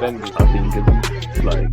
defenders, I think it's like.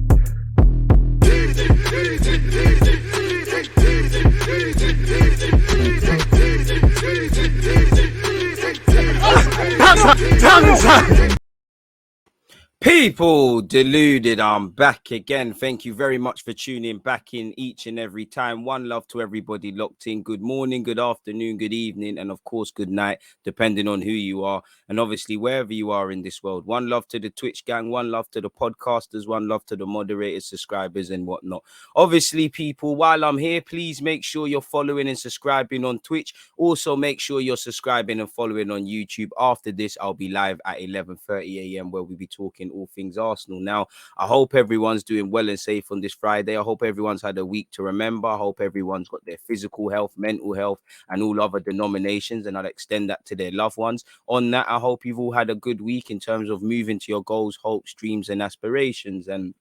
People deluded, I'm back again. Thank you very much for tuning back in each and every time. One love to everybody locked in. Good morning, good afternoon, good evening, and of course, good night, depending on who you are. And obviously, wherever you are in this world. One love to the Twitch gang, one love to the podcasters, one love to the moderators, subscribers, and whatnot. Obviously, people, while I'm here, please make sure you're following and subscribing on Twitch. Also, make sure you're subscribing and following on YouTube. After this, I'll be live at 11:30 a.m. where we'll be talking all things Arsenal. Now, I hope everyone's doing well and safe on this Friday. I hope everyone's had a week to remember. I hope everyone's got their physical health, mental health, and all other denominations, and I'll extend that to their loved ones. On that, I hope you've all had a good week in terms of moving to your goals, hopes, dreams, and aspirations. And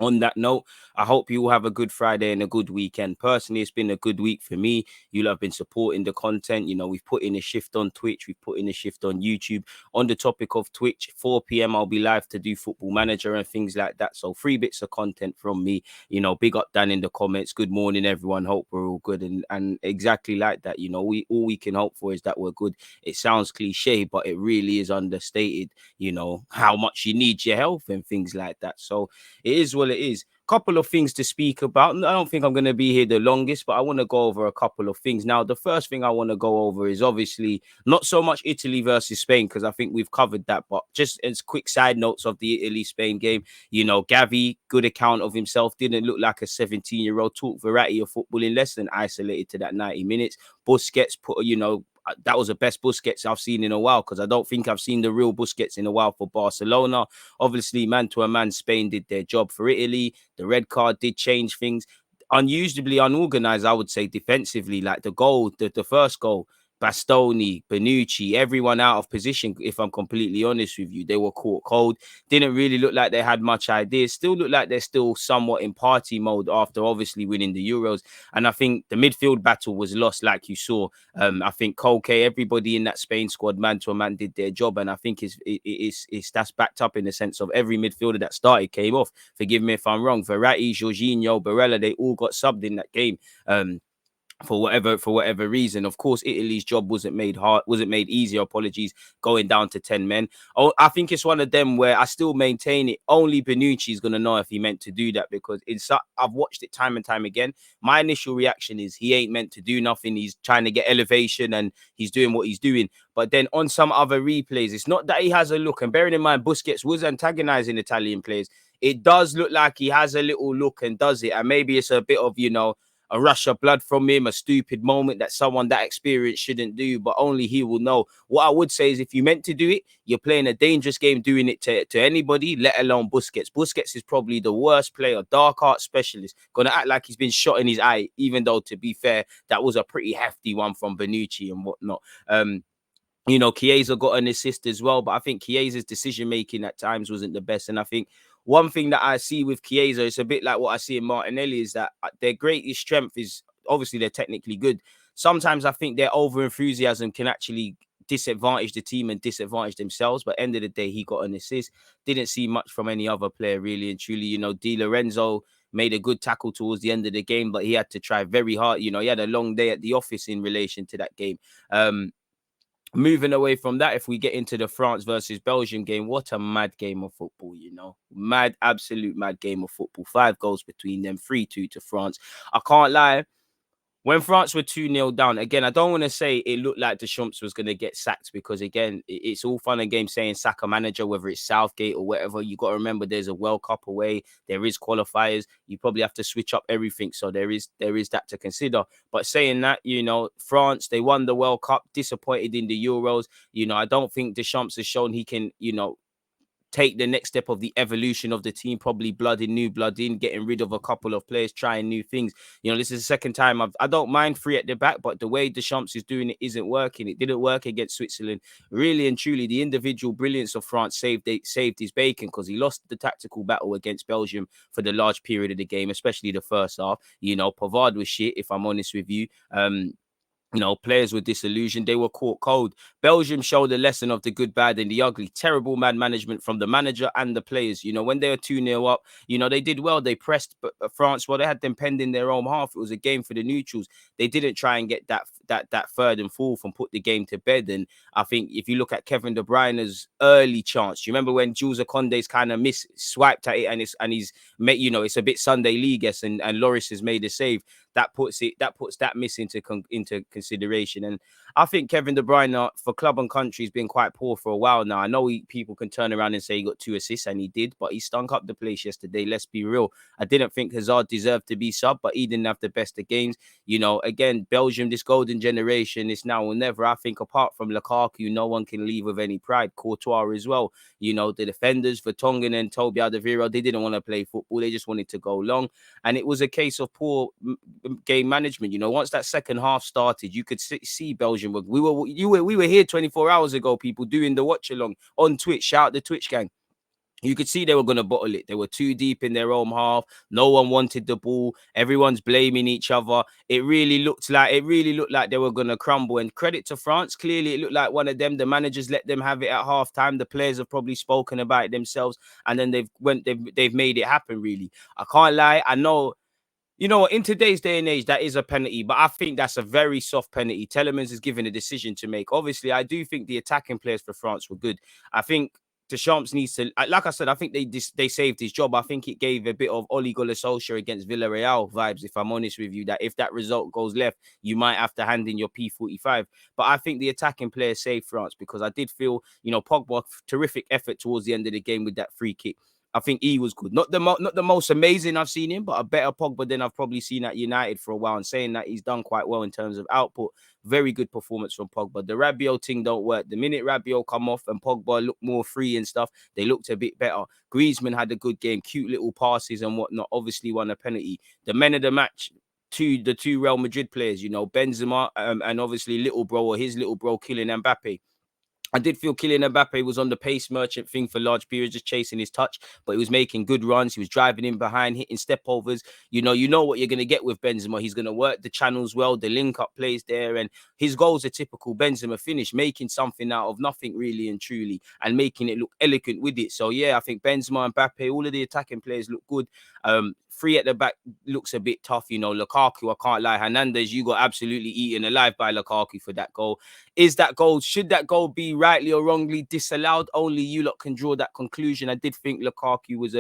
on that note, I hope you all have a good Friday and a good weekend. Personally, it's been a good week for me. You'll have been supporting the content. You know, we've put in a shift on Twitch. We've put in a shift on YouTube. On the topic of Twitch, 4 p.m. I'll be live to do Football Manager and things like that. So 3 bits of content from me. You know, big up Dan in the comments. Good morning, everyone. Hope we're all good. And exactly like that, you know, all we can hope for is that we're good. It sounds cliche, but it really is understated, you know, how much you need your health and things like that. So it is what it is. Couple of things to speak about. I don't think I'm going to be here the longest, but I want to go over a couple of things. Now, the first thing I want to go over is obviously not so much Italy versus Spain, because I think we've covered that, but just as quick side notes of the Italy-Spain game. You know, Gavi, good account of himself, didn't look like a 17-year-old, talk variety of football in less than isolated to that 90 minutes. Busquets put, you know, that was the best Busquets I've seen in a while, because I don't think I've seen the real Busquets in a while for Barcelona. Obviously, man to a man, Spain did their job for Italy. The red card did change things. Unusually unorganized, I would say, defensively. Like the goal, the first goal, Bastoni, Bonucci, everyone out of position, if I'm completely honest with you. They were caught cold. Didn't really look like they had much ideas. Still look like they're still somewhat in party mode after obviously winning the Euros. And I think the midfield battle was lost, like you saw. I think Koke, everybody in that Spain squad, man to a man, did their job. And I think it's that's backed up in the sense of every midfielder that started came off. Forgive me if I'm wrong. Verratti, Jorginho, Barella, they all got subbed in that game. For whatever reason. Of course, Italy's job wasn't made easier. Apologies, going down to 10 men. Oh, I think it's one of them where I still maintain it. Only Bonucci is gonna know if he meant to do that, because I've watched it time and time again. My initial reaction is he ain't meant to do nothing. He's trying to get elevation and he's doing what he's doing. But then on some other replays, it's not that he has a look. And bearing in mind, Busquets was antagonizing Italian players. It does look like he has a little look and does it. And maybe it's a bit of, you know, a rush of blood from him, a stupid moment that someone that experienced shouldn't do, but only he will know. What I would say is if you meant to do it, you're playing a dangerous game doing it to anybody, let alone Busquets. Busquets is probably the worst player, dark art specialist, going to act like he's been shot in his eye, even though, to be fair, that was a pretty hefty one from Bonucci and whatnot. You know, Chiesa got an assist as well, but I think Chiesa's decision-making at times wasn't the best. And I think one thing that I see with Chiesa, it's a bit like what I see in Martinelli, is that their greatest strength is obviously they're technically good. Sometimes I think their over-enthusiasm can actually disadvantage the team and disadvantage themselves. But end of the day, he got an assist. Didn't see much from any other player, really and truly. You know, Di Lorenzo made a good tackle towards the end of the game, but he had to try very hard. You know, he had a long day at the office in relation to that game. Moving away from that, if we get into the France versus Belgium game, what a mad game of football, you know. Mad, absolute mad game of football. 5 goals between them, 3-2 to France. I can't lie. When France were 2-0 down, again, I don't want to say it looked like Deschamps was going to get sacked, because, again, it's all fun and games saying sack a manager, whether it's Southgate or whatever. You got to remember there's a World Cup away. There is qualifiers. You probably have to switch up everything. So there is that to consider. But saying that, you know, France, they won the World Cup, disappointed in the Euros. You know, I don't think Deschamps has shown he can, you know, take the next step of the evolution of the team, probably new blood in, getting rid of a couple of players, trying new things. You know, this is the second time I don't mind 3 at the back, but the way Deschamps is doing it isn't working. It didn't work against Switzerland. Really and truly, the individual brilliance of France saved his bacon, because he lost the tactical battle against Belgium for the large period of the game, especially the first half. You know, Pavard was shit, if I'm honest with you. Players were disillusioned. They were caught cold. Belgium showed a lesson of the good, bad, and the ugly. Terrible man management from the manager and the players. When they were 2-0 up, they did well. They pressed France. Well, they had them penned in their own half. It was a game for the neutrals. They didn't try and get that third and fourth and put the game to bed. And I think if you look at Kevin De Bruyne's early chance, you remember when Jules Akonde's kind of swiped at it and he's made, it's a bit Sunday league-esque and Lloris has made a save. That puts that miss into consideration. And I think Kevin De Bruyne for club and country has been quite poor for a while now. I know people can turn around and say he got 2 assists, and he did, but he stunk up the place yesterday. Let's be real. I didn't think Hazard deserved to be sub, but he didn't have the best of games. Again, Belgium, this golden generation, is now or never. I think apart from Lukaku, no one can leave with any pride. Courtois as well. The defenders, Vertonghen and Toby Alderweireld, they didn't want to play football. They just wanted to go long. And it was a case of poor game management. Once that second half started, you could see Belgium. We were here 24 hours ago, people doing the watch along on Twitch. Shout out the Twitch gang. You could see they were going to bottle it. They were too deep in their own half. No one wanted the ball. Everyone's blaming each other. It really looked like they were going to crumble. And credit to France. Clearly, it looked like one of them. The managers let them have it at halftime. The players have probably spoken about it themselves, and then they've made it happen. Really, I can't lie. I know. In today's day and age, that is a penalty, but I think that's a very soft penalty. Telemans is given a decision to make. Obviously, I do think the attacking players for France were good. I think Deschamps needs to, like I said, I think they saved his job. I think it gave a bit of Ole Gunnar Solskjaer against Villarreal vibes, if I'm honest with you, that if that result goes left, you might have to hand in your P45. But I think the attacking players saved France, because I did feel, Pogba, terrific effort towards the end of the game with that free kick. I think he was good. Not the most amazing I've seen him, but a better Pogba than I've probably seen at United for a while. And saying that he's done quite well in terms of output. Very good performance from Pogba. The Rabiot thing don't work. The minute Rabiot come off and Pogba looked more free and stuff, they looked a bit better. Griezmann had a good game, cute little passes and whatnot. Obviously won a penalty. The men of the match, the two Real Madrid players, Benzema and obviously little bro, or his little bro, Kylian Mbappe. I did feel Kylian Mbappe was on the pace merchant thing for large periods, just chasing his touch, but he was making good runs. He was driving in behind, hitting step overs. You know what you're going to get with Benzema. He's going to work the channels well, the link up plays there, and his goals are typical Benzema finish, making something out of nothing really and truly, and making it look elegant with it. So yeah, I think Benzema, Mbappe, all of the attacking players look good. Free at the back looks a bit tough. Lukaku, I can't lie. Hernandez, you got absolutely eaten alive by Lukaku for that goal. Should that goal be rightly or wrongly disallowed? Only you lot can draw that conclusion. I did think Lukaku was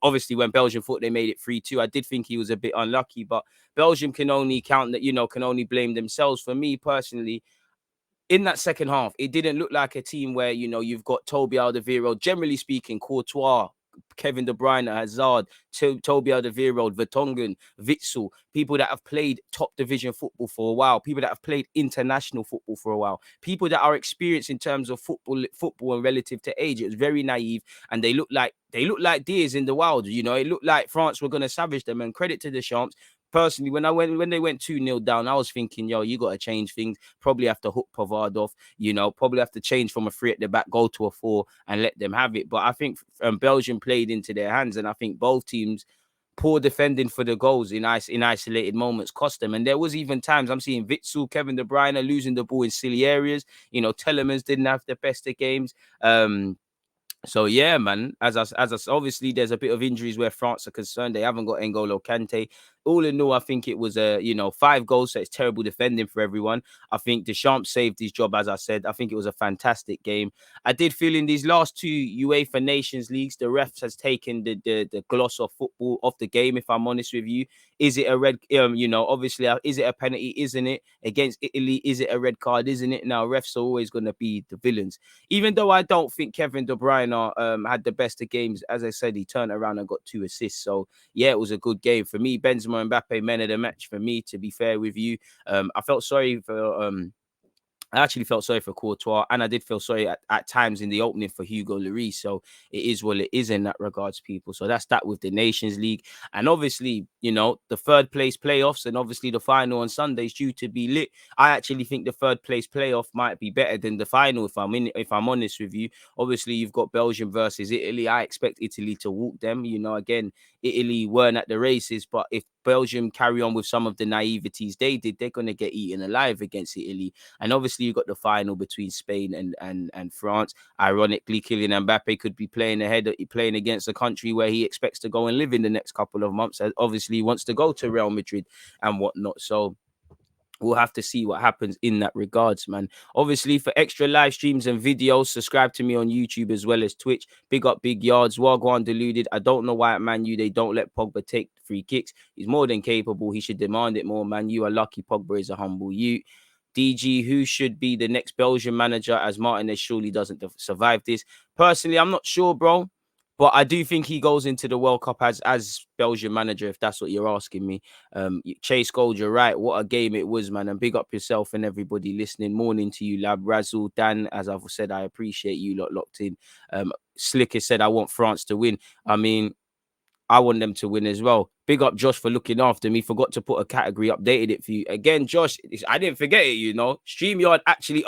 obviously when Belgium thought they made it 3-2, I did think he was a bit unlucky, but Belgium can only can only blame themselves. For me personally, in that second half, it didn't look like a team where, you've got Toby Alderweireld, generally speaking, Courtois, Kevin De Bruyne, Hazard, Toby Alderweireld, Vertonghen, Witsel, people that have played top division football for a while, people that have played international football for a while, people that are experienced in terms of football and relative to age. It was very naive, and they look like deers in the wild. It looked like France were going to savage them. And credit to Deschamps. Personally, when they went 2-0 down, I was thinking, you got to change things. Probably have to hook Pavard off. Probably have to change from a 3 at the back, go to a 4, and let them have it. But I think Belgium played into their hands, and I think both teams, poor defending for the goals in isolated moments, cost them. And there was even times I'm seeing Witsel, Kevin De Bruyne losing the ball in silly areas. Telemans didn't have the best of games. So yeah, man. Obviously, there's a bit of injuries where France are concerned. They haven't got N'Golo Kante. All in all, I think it was 5 goals. So it's terrible defending for everyone. I think Deschamps saved his job, as I said. I think it was a fantastic game. I did feel in these last 2 UEFA Nations Leagues, the refs has taken the gloss of football off the game. If I'm honest with you, is it a red? Obviously, is it a penalty? Isn't it? Against Italy, is it a red card? Isn't it? Now refs are always going to be the villains. Even though I don't think Kevin De Bruyne had the best of games, as I said, he turned around and got 2 assists. So yeah, it was a good game for me. Benzema and Mbappe, men of the match for me. To be fair with you, I felt sorry for I actually felt sorry for Courtois, and I did feel sorry at times in the opening for Hugo Lloris. So it is what it is in that regards, people. So that's that with the Nations League. And obviously, the third place playoffs and obviously the final on Sunday is due to be lit. I actually think the third place playoff might be better than the final, if I'm honest with you. Obviously, you've got Belgium versus Italy. I expect Italy to walk them. Again, Italy weren't at the races, but if Belgium carry on with some of the naiveties they did, they're going to get eaten alive against Italy. And obviously, you got the final between Spain and France. Ironically, Kylian Mbappe could be playing against a country where he expects to go and live in the next couple of months. As obviously, he wants to go to Real Madrid and whatnot. So we'll have to see what happens in that regards, man. Obviously, for extra live streams and videos, subscribe to me on YouTube as well as Twitch. Big up Big Yards. Wagwan Deluded. I don't know why at Man U they don't let Pogba take free kicks. He's more than capable. He should demand it more, man. You are lucky Pogba is a humble youth. DG, who should be the next Belgian manager, as Martinez surely doesn't survive this? Personally, I'm not sure, bro. But I do think he goes into the World Cup as Belgian manager, if that's what you're asking me. Chase Gold, you're right. What a game it was, man. And big up yourself and everybody listening. Morning to you, Lab. Razzle, Dan, as I've said, I appreciate you lot locked in. Slick has said, I want France to win. I mean, I want them to win as well. Big up Josh for looking after me. Forgot to put a category, updated it for you. Again, Josh, I didn't forget it, you know. StreamYard actually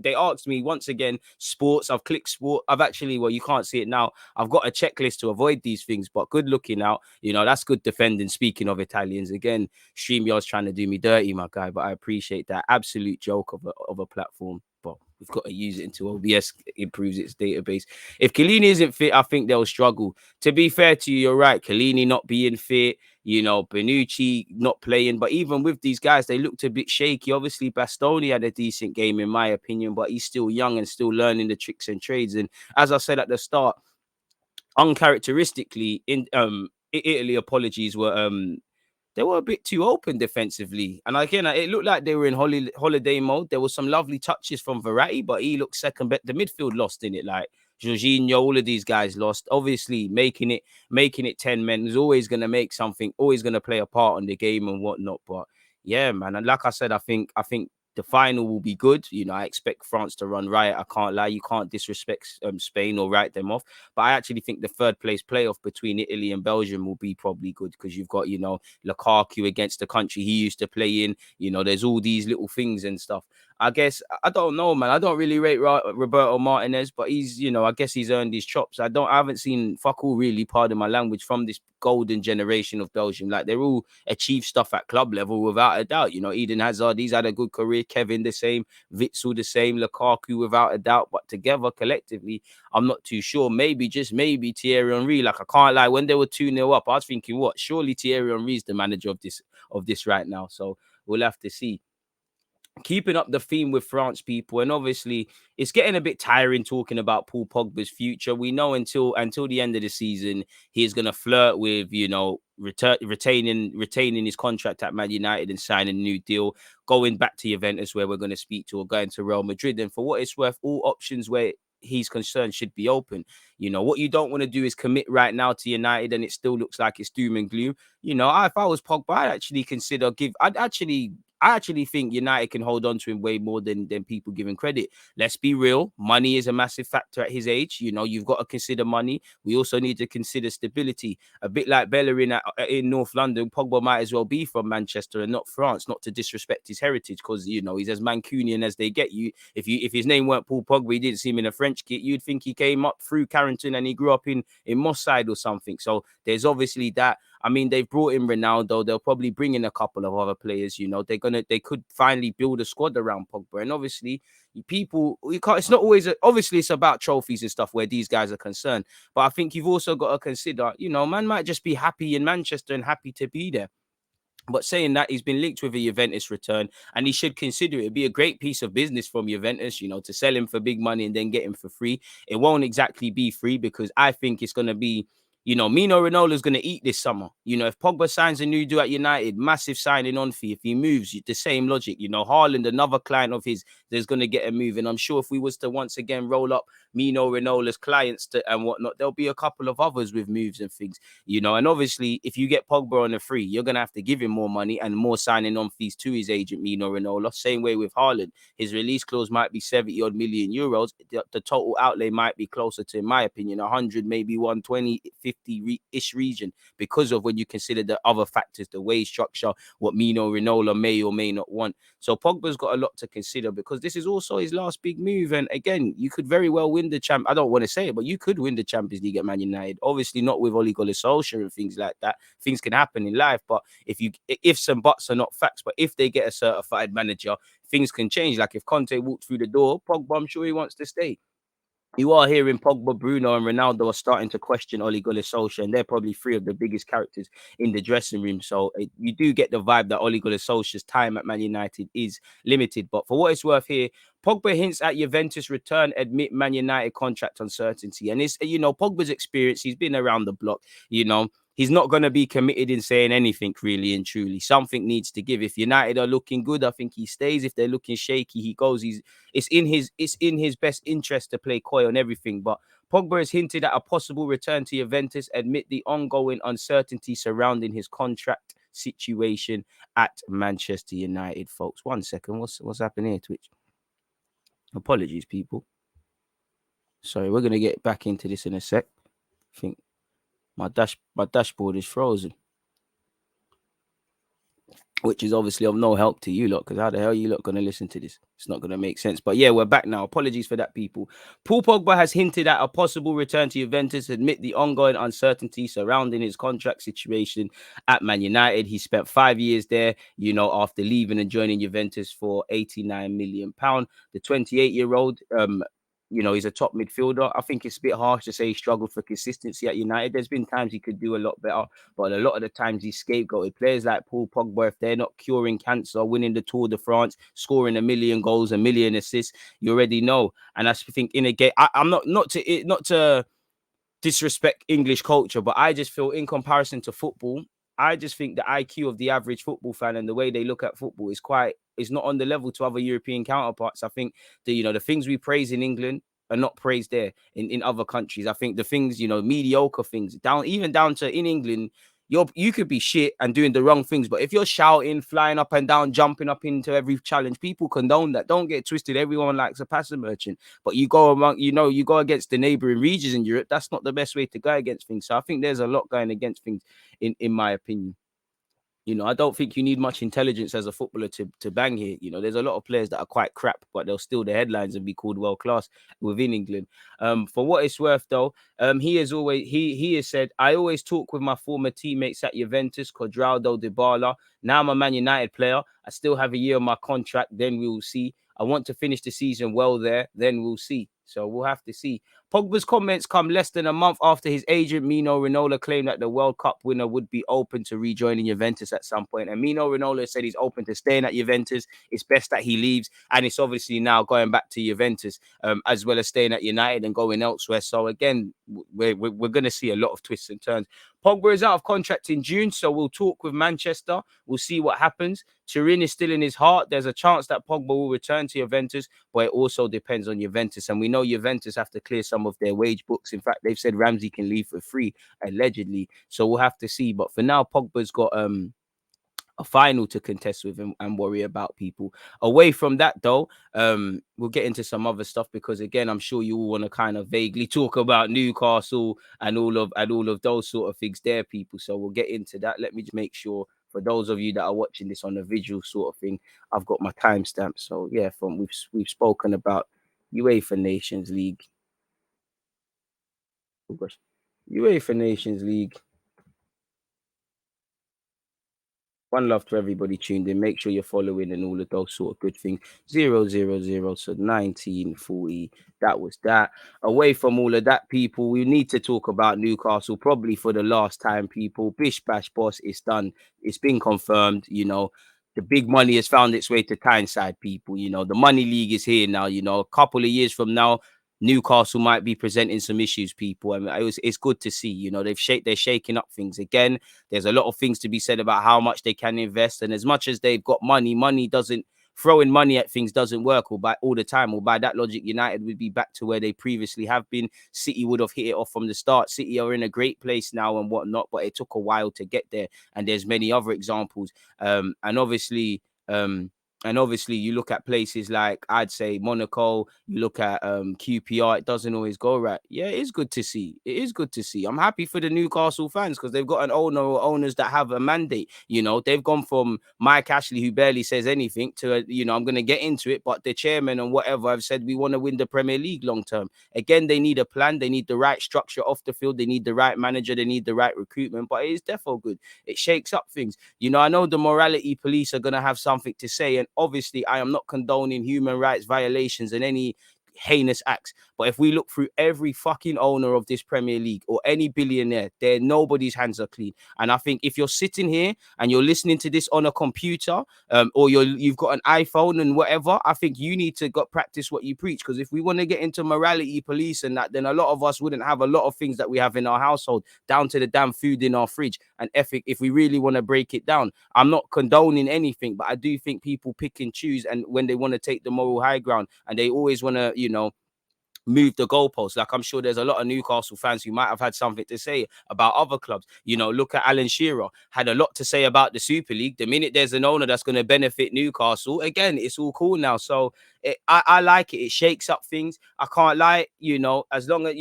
they asked me once again, sports. I've clicked sport. I've actually, well, you can't see it now. I've got a checklist to avoid these things, but good looking out. You know, that's good defending. Speaking of Italians, again, StreamYard's trying to do me dirty, my guy, but I appreciate that. Absolute joke of a platform. But we've got to use it until OBS improves its database. If Chiellini isn't fit, I think they'll struggle. To be fair to you, you're right. Chiellini not being fit, you know, Bonucci not playing. But even with these guys, they looked a bit shaky. Obviously, Bastoni had a decent game, in my opinion, but he's still young and still learning the tricks and trades. And as I said at the start, uncharacteristically, in Italy, apologies, were they were a bit too open defensively. And again, it looked like they were in holiday mode. There was some lovely touches from Verratti, but he looked second. But the midfield lost in it. Like Jorginho, all of these guys lost. Obviously, making it 10 men is always going to make something, always going to play a part on the game and whatnot. But yeah, man. And like I said, I think the final will be good. You know, I expect France to run riot. I can't lie. You can't disrespect Spain or write them off. But I actually think the third place playoff between Italy and Belgium will be probably good because you've got, you know, Lukaku against the country he used to play in. You know, there's all these little things and stuff. I guess, I don't know, man. I don't really rate Roberto Martinez, but he's, you know, I guess he's earned his chops. I haven't seen fuck all really, pardon my language, from this golden generation of Belgium. Like, they're all achieved stuff at club level without a doubt. You know, Eden Hazard, he's had a good career. Kevin the same. Witsel the same. Lukaku without a doubt. But together, collectively, I'm not too sure. Maybe, just maybe, Thierry Henry. Like, I can't lie. When they were 2-0 up, I was thinking, what? Surely Thierry Henry's the manager of this right now. So we'll have to see. Keeping up the theme with France, people, and obviously it's getting a bit tiring talking about Paul Pogba's future. We know until the end of the season he's going to flirt with, you know, retaining his contract at Man United and signing a new deal, going back to Juventus where we're going to speak to, or going to Real Madrid. And for what it's worth, all options where he's concerned should be open. You know, what you don't want to do is commit right now to United and it still looks like it's doom and gloom. You know, if I was Pogba, I actually think United can hold on to him way more than people give him credit. Let's be real. Money is a massive factor at his age. You know, you've got to consider money. We also need to consider stability. A bit like Bellerin in North London, Pogba might as well be from Manchester and not France, not to disrespect his heritage, because, you know, he's as Mancunian as they get. If his name weren't Paul Pogba, he didn't see him in a French kit, you'd think he came up through Carrington and he grew up in Moss Side or something. So there's obviously that. I mean, they've brought in Ronaldo. They'll probably bring in a couple of other players. You know, they could finally build a squad around Pogba. And obviously, it's not always, obviously it's about trophies and stuff where these guys are concerned. But I think you've also got to consider, you know, man might just be happy in Manchester and happy to be there. But saying that, he's been linked with a Juventus return, and he should consider it. It'd be a great piece of business from Juventus, you know, to sell him for big money and then get him for free. It won't exactly be free, because I think it's going to be, you know, Mino Raiola is going to eat this summer. You know, if Pogba signs a new deal at United, massive signing on fee. If he moves, the same logic. You know, Haaland, another client of his, there's going to get a move. And I'm sure if we was to once again roll up Mino Raiola's clients and whatnot, there'll be a couple of others with moves and things. You know, and obviously, if you get Pogba on a free, you're going to have to give him more money and more signing on fees to his agent, Mino Raiola. Same way with Haaland. His release clause might be 70-odd million euros. The total outlay might be closer to, in my opinion, 100, maybe 120, 50-ish region because of when you consider the other factors, the wage structure, what Mino Raiola may or may not want. So Pogba's got a lot to consider because this is also his last big move. And again, you could very well win the champ. I don't want to say it, but you could win the Champions League at Man United. Obviously not with Ole Gunnar Solskjaer and things like that. Things can happen in life, but if some buts are not facts, but if they get a certified manager, things can change. Like if Conte walked through the door, Pogba, I'm sure he wants to stay. You are hearing Pogba, Bruno, and Ronaldo are starting to question Ole Gunnar Solskjaer, and they're probably three of the biggest characters in the dressing room. So you do get the vibe that Ole Gunnar Solskjaer's time at Man United is limited. But for what it's worth here, Pogba hints at Juventus return amid Man United contract uncertainty. And it's, Pogba's experience, he's been around the block, He's not going to be committed in saying anything really and truly. Something needs to give. If United are looking good, I think he stays. If they're looking shaky, he goes. It's in his best interest to play coy on everything. But Pogba has hinted at a possible return to Juventus amid the ongoing uncertainty surrounding his contract situation at Manchester United. Folks, 1 second. What's happening here, Twitch? Apologies, people. Sorry, we're gonna get back into this in a sec. I think my dashboard is frozen, which is obviously of no help to you lot, because how the hell are you lot going to listen to this? It's not going to make sense. But yeah, we're back now. Apologies for that, people. Paul Pogba has hinted at a possible return to Juventus amid the ongoing uncertainty surrounding his contract situation at Man United. He spent 5 years there, after leaving and joining Juventus for £89 million. The 28-year-old, he's a top midfielder. I think it's a bit harsh to say he struggled for consistency at United. There's been times he could do a lot better, but a lot of the times he's scapegoated. Players like Paul Pogba, if they're not curing cancer, winning the Tour de France, scoring 1 million goals, 1 million assists, you already know. And I think in a game, I'm not to disrespect English culture, but I just feel in comparison to football, I just think the IQ of the average football fan and the way they look at football is not on the level to other European counterparts. I think the things we praise in England are not praised there in other countries. I think the things, mediocre things, even down to in England, you could be shit and doing the wrong things, but if you're shouting, flying up and down, jumping up into every challenge, people condone that. Don't get twisted. Everyone likes a passer merchant, but you go among, you go against the neighboring regions in Europe. That's not the best way to go against things. So I think there's a lot going against things, in my opinion. I don't think you need much intelligence as a footballer to bang here. There's a lot of players that are quite crap, but they'll steal the headlines and be called world class within England. For what it's worth, though, he has said, I always talk with my former teammates at Juventus, Cuadrado, Dybala. Now I'm a Man United player. I still have a year on my contract. Then we will see. I want to finish the season well there. Then we'll see. So we'll have to see. Pogba's comments come less than a month after his agent Mino Raiola claimed that the World Cup winner would be open to rejoining Juventus at some point. And Mino Raiola said he's open to staying at Juventus. It's best that he leaves. And it's obviously now going back to Juventus, as well as staying at United and going elsewhere. So again, we're going to see a lot of twists and turns. Pogba is out of contract in June, so we'll talk with Manchester. We'll see what happens. Turin is still in his heart. There's a chance that Pogba will return to Juventus, but it also depends on Juventus. And we know Juventus have to clear some of their wage books. In fact, they've said Ramsey can leave for free, allegedly. So we'll have to see. But for now, Pogba's got a final to contest with and worry about, people. Away from that, though, we'll get into some other stuff because, again, I'm sure you all want to kind of vaguely talk about Newcastle and all of those sort of things there, people. So we'll get into that. Let me just make sure, for those of you that are watching this on a visual sort of thing, I've got my timestamp. So yeah, we've spoken about UEFA Nations League. Oh gosh, UEFA Nations League. One love to everybody tuned in. Make sure you're following and all of those sort of good things. 000, so 1940. That was that. Away from all of that, people, we need to talk about Newcastle probably for the last time, people. Bish bash boss, it's done. It's been confirmed. The big money has found its way to Tyneside, people. The money league is here now. A couple of years from now, Newcastle might be presenting some issues, people. I mean, it's good to see. They're shaking up things again. There's a lot of things to be said about how much they can invest, and as much as they've got money doesn't, throwing money at things doesn't work all the time. Or by that logic, United would be back to where they previously have been. City would have hit it off from the start. City are in a great place now and whatnot, but it took a while to get there. And there's many other examples. And obviously, And obviously, you look at places like, I'd say, Monaco, you look at QPR, it doesn't always go right. Yeah, it is good to see. It is good to see. I'm happy for the Newcastle fans because they've got an owner or owners that have a mandate. You know, they've gone from Mike Ashley, who barely says anything, to, I'm going to get into it, but the chairman and whatever have said we want to win the Premier League long term. Again, they need a plan. They need the right structure off the field. They need the right manager. They need the right recruitment. But it is defo good. It shakes up things. I know the morality police are going to have something to say. And obviously, I am not condoning human rights violations and any heinous acts. But if we look through every fucking owner of this Premier League or any billionaire, nobody's hands are clean. And I think if you're sitting here and you're listening to this on a computer, or you've got an iPhone and whatever, I think you need to practice what you preach. Because if we want to get into morality police and that, then a lot of us wouldn't have a lot of things that we have in our household, down to the damn food in our fridge and ethic. If we really want to break it down, I'm not condoning anything, but I do think people pick and choose, and when they want to take the moral high ground, and they always want to, move the goalposts. Like, I'm sure there's a lot of Newcastle fans who might have had something to say about other clubs. Look at Alan Shearer, had a lot to say about the Super League. The minute there's an owner that's going to benefit Newcastle, again, it's all cool now. So I like it. It shakes up things. I can't lie, as long as,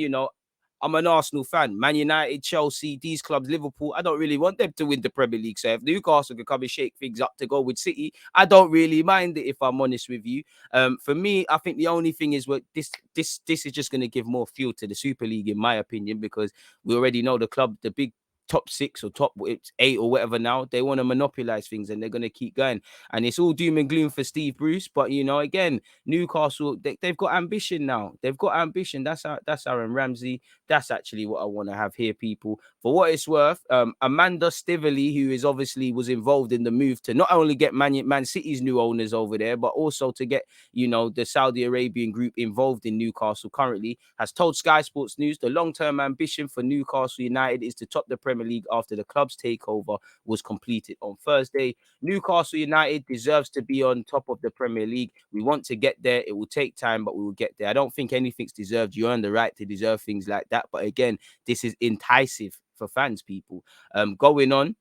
I'm an Arsenal fan. Man United, Chelsea, these clubs, Liverpool, I don't really want them to win the Premier League. So if Newcastle can come and shake things up to go with City, I don't really mind it, if I'm honest with you. For me, I think the only thing is what this is just going to give more fuel to the Super League, in my opinion, because we already know the club, the big top 6 or top 8 or whatever now, they want to monopolize things and they're going to keep going. And it's all doom and gloom for Steve Bruce. But, again, Newcastle, they've got ambition now. They've got ambition. That's Aaron Ramsey. That's actually what I want to have here, people. For what it's worth, Amanda Stiverley, who is obviously was involved in the move to not only get Man City's new owners over there, but also to get, the Saudi Arabian group involved in Newcastle currently, has told Sky Sports News the long-term ambition for Newcastle United is to top the Premier League after the club's takeover was completed on Thursday. Newcastle United deserves to be on top of the Premier League. We want to get there. It will take time, but we will get there. I don't think anything's deserved. You earn the right to deserve things like that. But again, this is enticing for fans, people. Going on,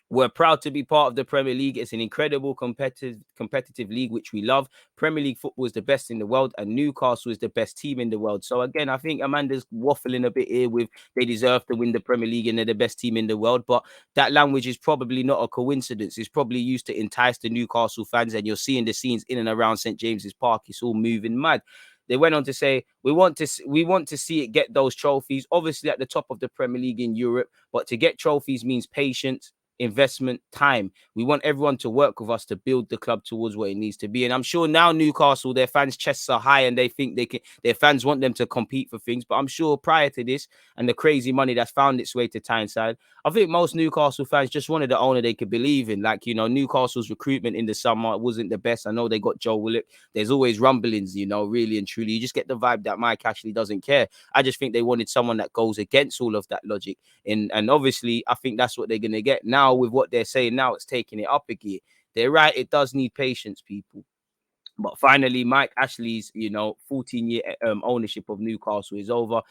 we're proud to be part of the Premier League. It's an incredible competitive league, which we love. Premier League football is the best in the world, and Newcastle is the best team in the world. So again, I think Amanda's waffling a bit here with they deserve to win the Premier League and they're the best team in the world. But that language is probably not a coincidence. It's probably used to entice the Newcastle fans, and you're seeing the scenes in and around St. James's Park. It's all moving mad. They went on to say, we want to see it get those trophies, obviously at the top of the Premier League in Europe, but to get trophies means patience, investment, time. We want everyone to work with us to build the club towards what it needs to be. And I'm sure now Newcastle, their fans' chests are high and they think their fans want them to compete for things. But I'm sure prior to this and the crazy money that's found its way to Tyneside, I think most Newcastle fans just wanted the owner they could believe in. Like, Newcastle's recruitment in the summer wasn't the best. I know they got Joe Willock. There's always rumblings, really and truly. You just get the vibe that Mike actually doesn't care. I just think they wanted someone that goes against all of that logic. And obviously, I think that's what they're going to get. Now, with what they're saying now, it's taking it up a gear. They're right. It does need patience, people. But finally, Mike Ashley's, 14-year ownership of Newcastle is over.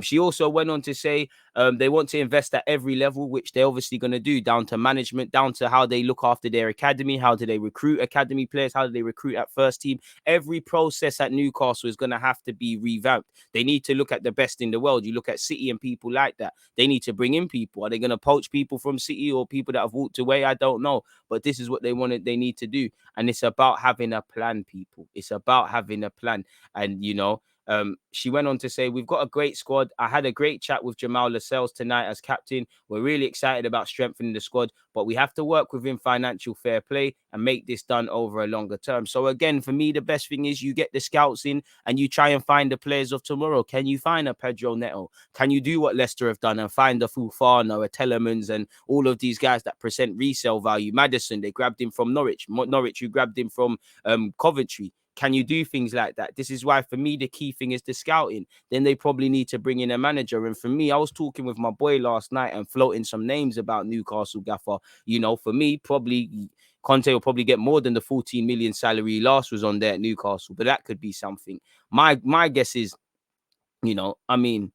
She also went on to say they want to invest at every level, which they're obviously going to do, down to management, down to how they look after their academy, how do they recruit academy players, how do they recruit at first team. Every process at Newcastle is going to have to be revamped. They need to look at the best in the world. You look at City and people like that. They need to bring in people. Are they going to poach people from City or people that have walked away? I don't know. But this is what they need to do. And it's about having a plan, people. It's about having a plan. And, she went on to say, we've got a great squad. I had a great chat with Jamal Lascelles tonight as captain. We're really excited about strengthening the squad, but we have to work within financial fair play and make this done over a longer term. So again, for me, the best thing is you get the scouts in and you try and find the players of tomorrow. Can you find a Pedro Neto? Can you do what Leicester have done and find a Fufano, a Telemans, and all of these guys that present resale value? Madison, they grabbed him from Norwich, who grabbed him from Coventry. Can you do things like that? This is why, for me, the key thing is the scouting. Then they probably need to bring in a manager. And for me, I was talking with my boy last night and floating some names about Newcastle, Gaffer. For me, probably Conte will probably get more than the 14 million salary last was on there at Newcastle. But that could be something. My guess is, I mean,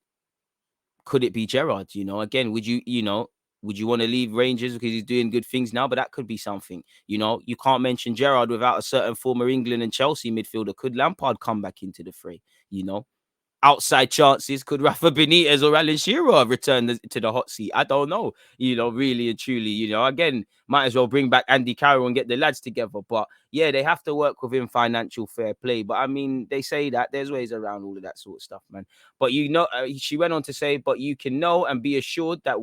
could it be Gerrard? Again, would you, Would you want to leave Rangers because he's doing good things now? But that could be something. You know, you can't mention Gerrard without a certain former England and Chelsea midfielder. Could Lampard come back into the fray? You know, outside chances, could Rafa Benitez or Alan Shearer return to the hot seat? I don't know. You know, really and truly, you know, again, might as well bring back Andy Carroll and get the lads together. But yeah, they have to work within financial fair play. But I mean, they say that there's ways around all of that sort of stuff, man. But you know, she went on to say, but you can know and be assured that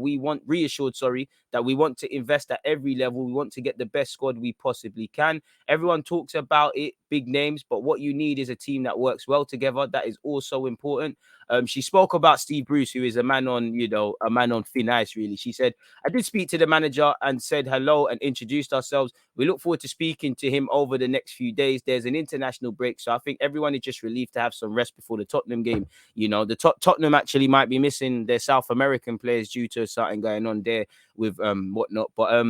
reassured, sorry, that we want to invest at every level. We want to get the best squad we possibly can. Everyone talks about it, big names, but what you need is a team that works well together. That is also important. She spoke about Steve Bruce, who is a man on, you know, a man on thin ice, really. She said, I did speak to the manager and said hello and introduced ourselves. We look forward to speaking to him over the next few days. There's an international break, so I think everyone is just relieved to have some rest before the Tottenham game. You know, the Tottenham actually might be missing their South American players due to something going on there with whatnot. But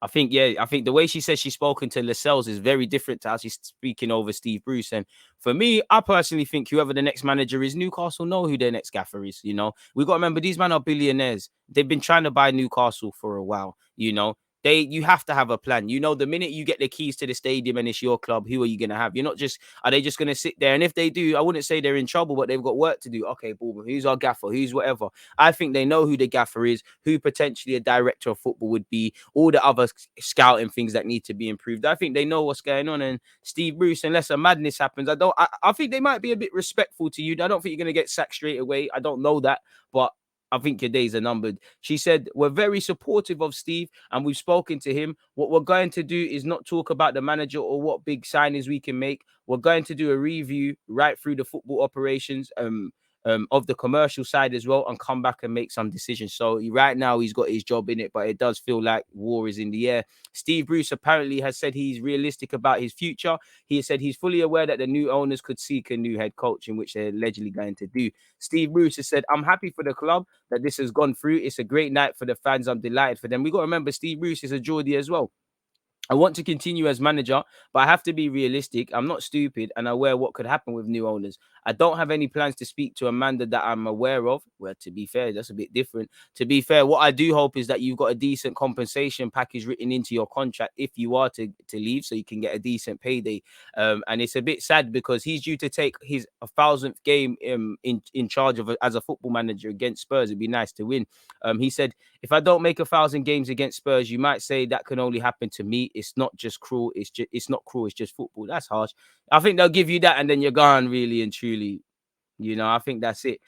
I think, yeah, I think the way she says she's spoken to Lascelles is very different to how she's speaking over Steve Bruce. And for me, I personally think whoever the next manager is, Newcastle know who their next gaffer is. You know, we got to remember these men are billionaires. They've been trying to buy Newcastle for a while. You know, you have to have a plan. You know, the minute you get the keys to the stadium and it's your club, who are you going to have? You're not just, are they just going to sit there? And if they do, I wouldn't say they're in trouble, but they've got work to do. Okay, boom, who's our gaffer? Who's whatever? I think they know who the gaffer is, who potentially a director of football would be, all the other scouting things that need to be improved. I think they know what's going on. And Steve Bruce, unless a madness happens, I think they might be a bit respectful to you. I don't think you're going to get sacked straight away. I don't know that, but I think your days are numbered. She said, we're very supportive of Steve and we've spoken to him. What we're going to do is not talk about the manager or what big signings we can make. We're going to do a review right through the football operations of the commercial side as well and come back and make some decisions. So right now he's got his job in it, but it does feel like war is in the air. Steve Bruce apparently has said he's realistic about his future. He has said he's fully aware that the new owners could seek a new head coach, in which they're allegedly going to do. Steve Bruce has said, I'm happy for the club that this has gone through. It's a great night for the fans. I'm delighted for them. We got to remember Steve Bruce is a Geordie as well. I want to continue as manager, but I have to be realistic. I'm not stupid and aware what could happen with new owners. I don't have any plans to speak to Amanda that I'm aware of. Well, to be fair, that's a bit different. To be fair, what I do hope is that you've got a decent compensation package written into your contract if you are to leave, so you can get a decent payday. And it's a bit sad because he's due to take his 1,000th game in charge of as a football manager against Spurs. It'd be nice to win. He said, if I don't make 1,000 games against Spurs, you might say that can only happen to me. It's not just cruel. It's not cruel. It's just football. That's harsh. I think they'll give you that, and then you're gone, really and truly. You know, I think that's it.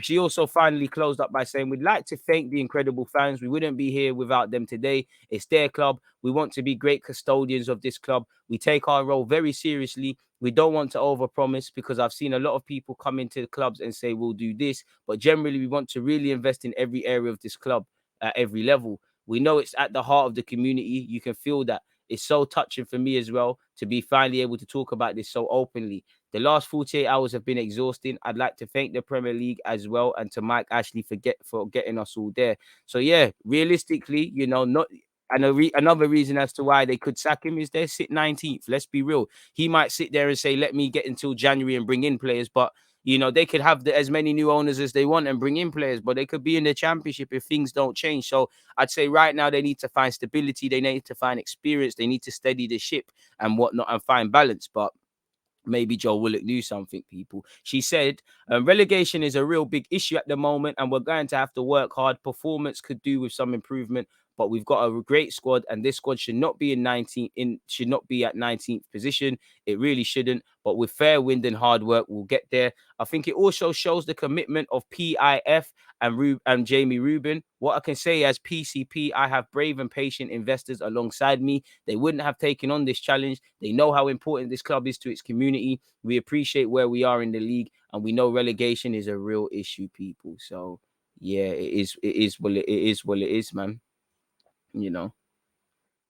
She also finally closed up by saying, we'd like to thank the incredible fans. We wouldn't be here without them today. It's their club. We want to be great custodians of this club. We take our role very seriously. We don't want to overpromise because I've seen a lot of people come into the clubs and say, we'll do this. But generally, we want to really invest in every area of this club at every level. We know it's at the heart of the community. You can feel that. It's so touching for me as well to be finally able to talk about this so openly. The last 48 hours have been exhausting. I'd like to thank the Premier League as well and to Mike Ashley for getting us all there. So, yeah, realistically, you know, another reason as to why they could sack him is they sit 19th. Let's be real. He might sit there and say, let me get until January and bring in players. But, you know, they could have as many new owners as they want and bring in players, but they could be in the championship if things don't change. So I'd say right now they need to find stability. They need to find experience. They need to steady the ship and whatnot and find balance. But maybe Joe Willock knew something, people. She said, relegation is a real big issue at the moment, and we're going to have to work hard. Performance could do with some improvement, but we've got a great squad, and this squad should not be should not be at 19th position. It really shouldn't. But with fair wind and hard work, we'll get there. I think it also shows the commitment of PIF and Jamie Rubin. What I can say as PCP, I have brave and patient investors alongside me. They wouldn't have taken on this challenge. They know how important this club is to its community. We appreciate where we are in the league, and we know relegation is a real issue, people. So yeah, it is. It is. Well, it is. Well, it is, man. You know.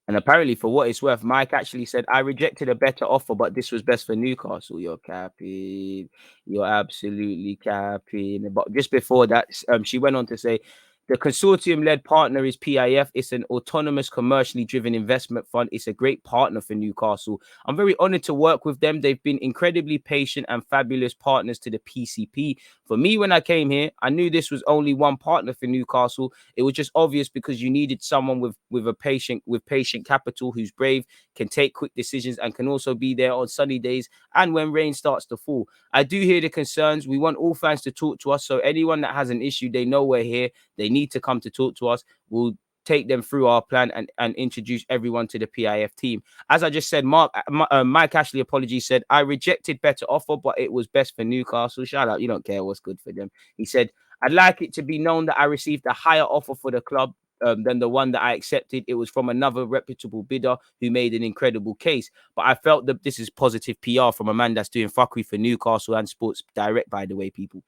And apparently, for what it's worth, Mike actually said, I rejected a better offer, but this was best for Newcastle. You're capping. You're absolutely capping. But just before that, she went on to say, The consortium-led partner is PIF. It's an autonomous, commercially driven investment fund. It's a great partner for Newcastle. I'm very honored to work with them. They've been incredibly patient and fabulous partners to the PCP. For me, when I came here, I knew this was only one partner for Newcastle. It was just obvious because you needed someone with patient capital, who's brave, can take quick decisions, and can also be there on sunny days and when rain starts to fall. I do hear the concerns. We want all fans to talk to us. So anyone that has an issue, they know we're here. They need to come to talk to us. We'll take them through our plan and introduce everyone to the PIF team. As I just said, Mike Ashley, apology, said, I rejected better offer, but it was best for Newcastle. Shout out. You don't care what's good for them. He said, I'd like it to be known that I received a higher offer for the club than the one that I accepted. It was from another reputable bidder who made an incredible case. But I felt that this is positive PR from a man that's doing fuckery for Newcastle and Sports Direct, by the way, people.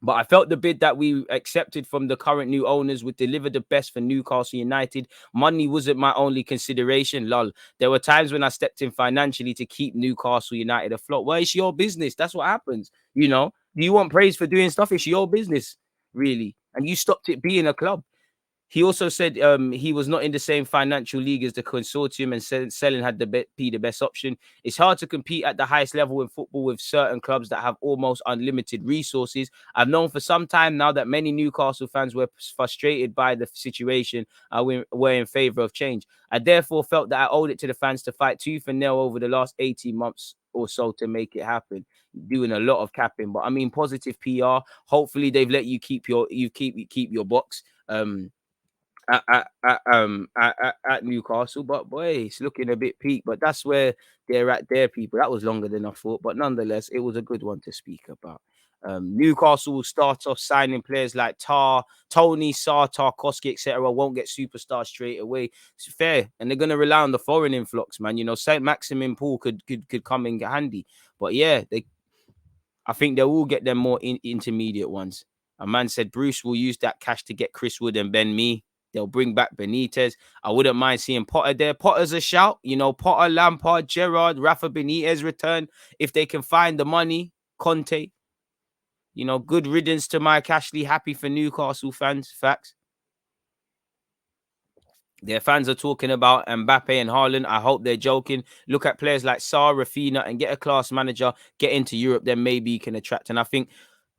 But I felt the bid that we accepted from the current new owners would deliver the best for Newcastle United. Money wasn't my only consideration, lol. There were times when I stepped in financially to keep Newcastle United afloat. Well, it's your business. That's what happens. You know, do you want praise for doing stuff? It's your business, really. And you stopped it being a club. He also said he was not in the same financial league as the consortium and said selling had be the best option. It's hard to compete at the highest level in football with certain clubs that have almost unlimited resources. I've known for some time now that many Newcastle fans were frustrated by the situation and were in favour of change. I therefore felt that I owed it to the fans to fight tooth and nail over the last 18 months or so to make it happen. Doing a lot of capping, but I mean positive PR. Hopefully they've let you keep your box. At Newcastle, but boy, it's looking a bit peak. But that's where they're at, their people. That was longer than I thought, but nonetheless, it was a good one to speak about. Newcastle will start off signing players like Tony, Sarr, Tarkowski, etc. Won't get superstars straight away. It's fair, and they're gonna rely on the foreign influx, man. You know, Saint Maximin Paul could come in handy, but yeah, I think they will get them more intermediate ones. A man said Bruce will use that cash to get Chris Wood and Ben Mee. They'll bring back Benitez. I wouldn't mind seeing Potter there. Potter's a shout. You know, Potter, Lampard, Gerrard, Rafa Benitez return. If they can find the money, Conte. You know, good riddance to Mike Ashley. Happy for Newcastle fans. Facts. Their fans are talking about Mbappe and Haaland. I hope they're joking. Look at players like Sarr, Rafinha, and get a class manager. Get into Europe, then maybe you can attract. And I think,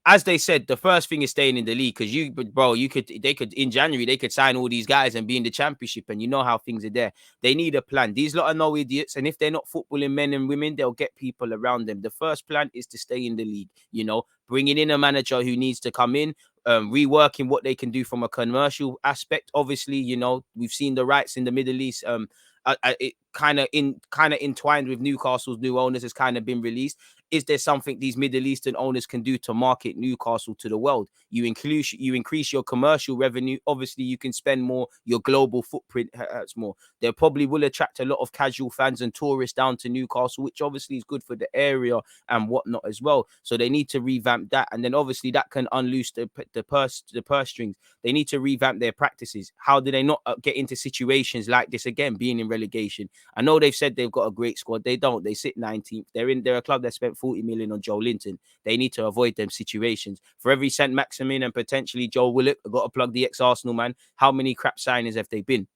as they said, the first thing is staying in the league because they could in January they could sign all these guys and be in the championship, and you know how things are there. They need a plan. These lot are no idiots, and if they're not footballing men and women, they'll get people around them. The first plan is to stay in the league. You know, bringing in a manager who needs to come in, reworking what they can do from a commercial aspect. Obviously, you know, we've seen the rights in the Middle East. It kind of entwined with Newcastle's new owners has kind of been released. Is there something these Middle Eastern owners can do to market Newcastle to the world? You increase your commercial revenue. Obviously, you can spend more. Your global footprint hurts more. They probably will attract a lot of casual fans and tourists down to Newcastle, which obviously is good for the area and whatnot as well. So they need to revamp that, and then obviously that can unloose the purse strings. They need to revamp their practices. How do they not get into situations like this again, being in relegation? I know they've said they've got a great squad. They don't. They sit 19th. They're a club that spent 40 million on Joe Linton. They need to avoid them situations. For every Saint Maximin and potentially Joe Willock, I've got to plug the ex-Arsenal man. How many crap signings have they been?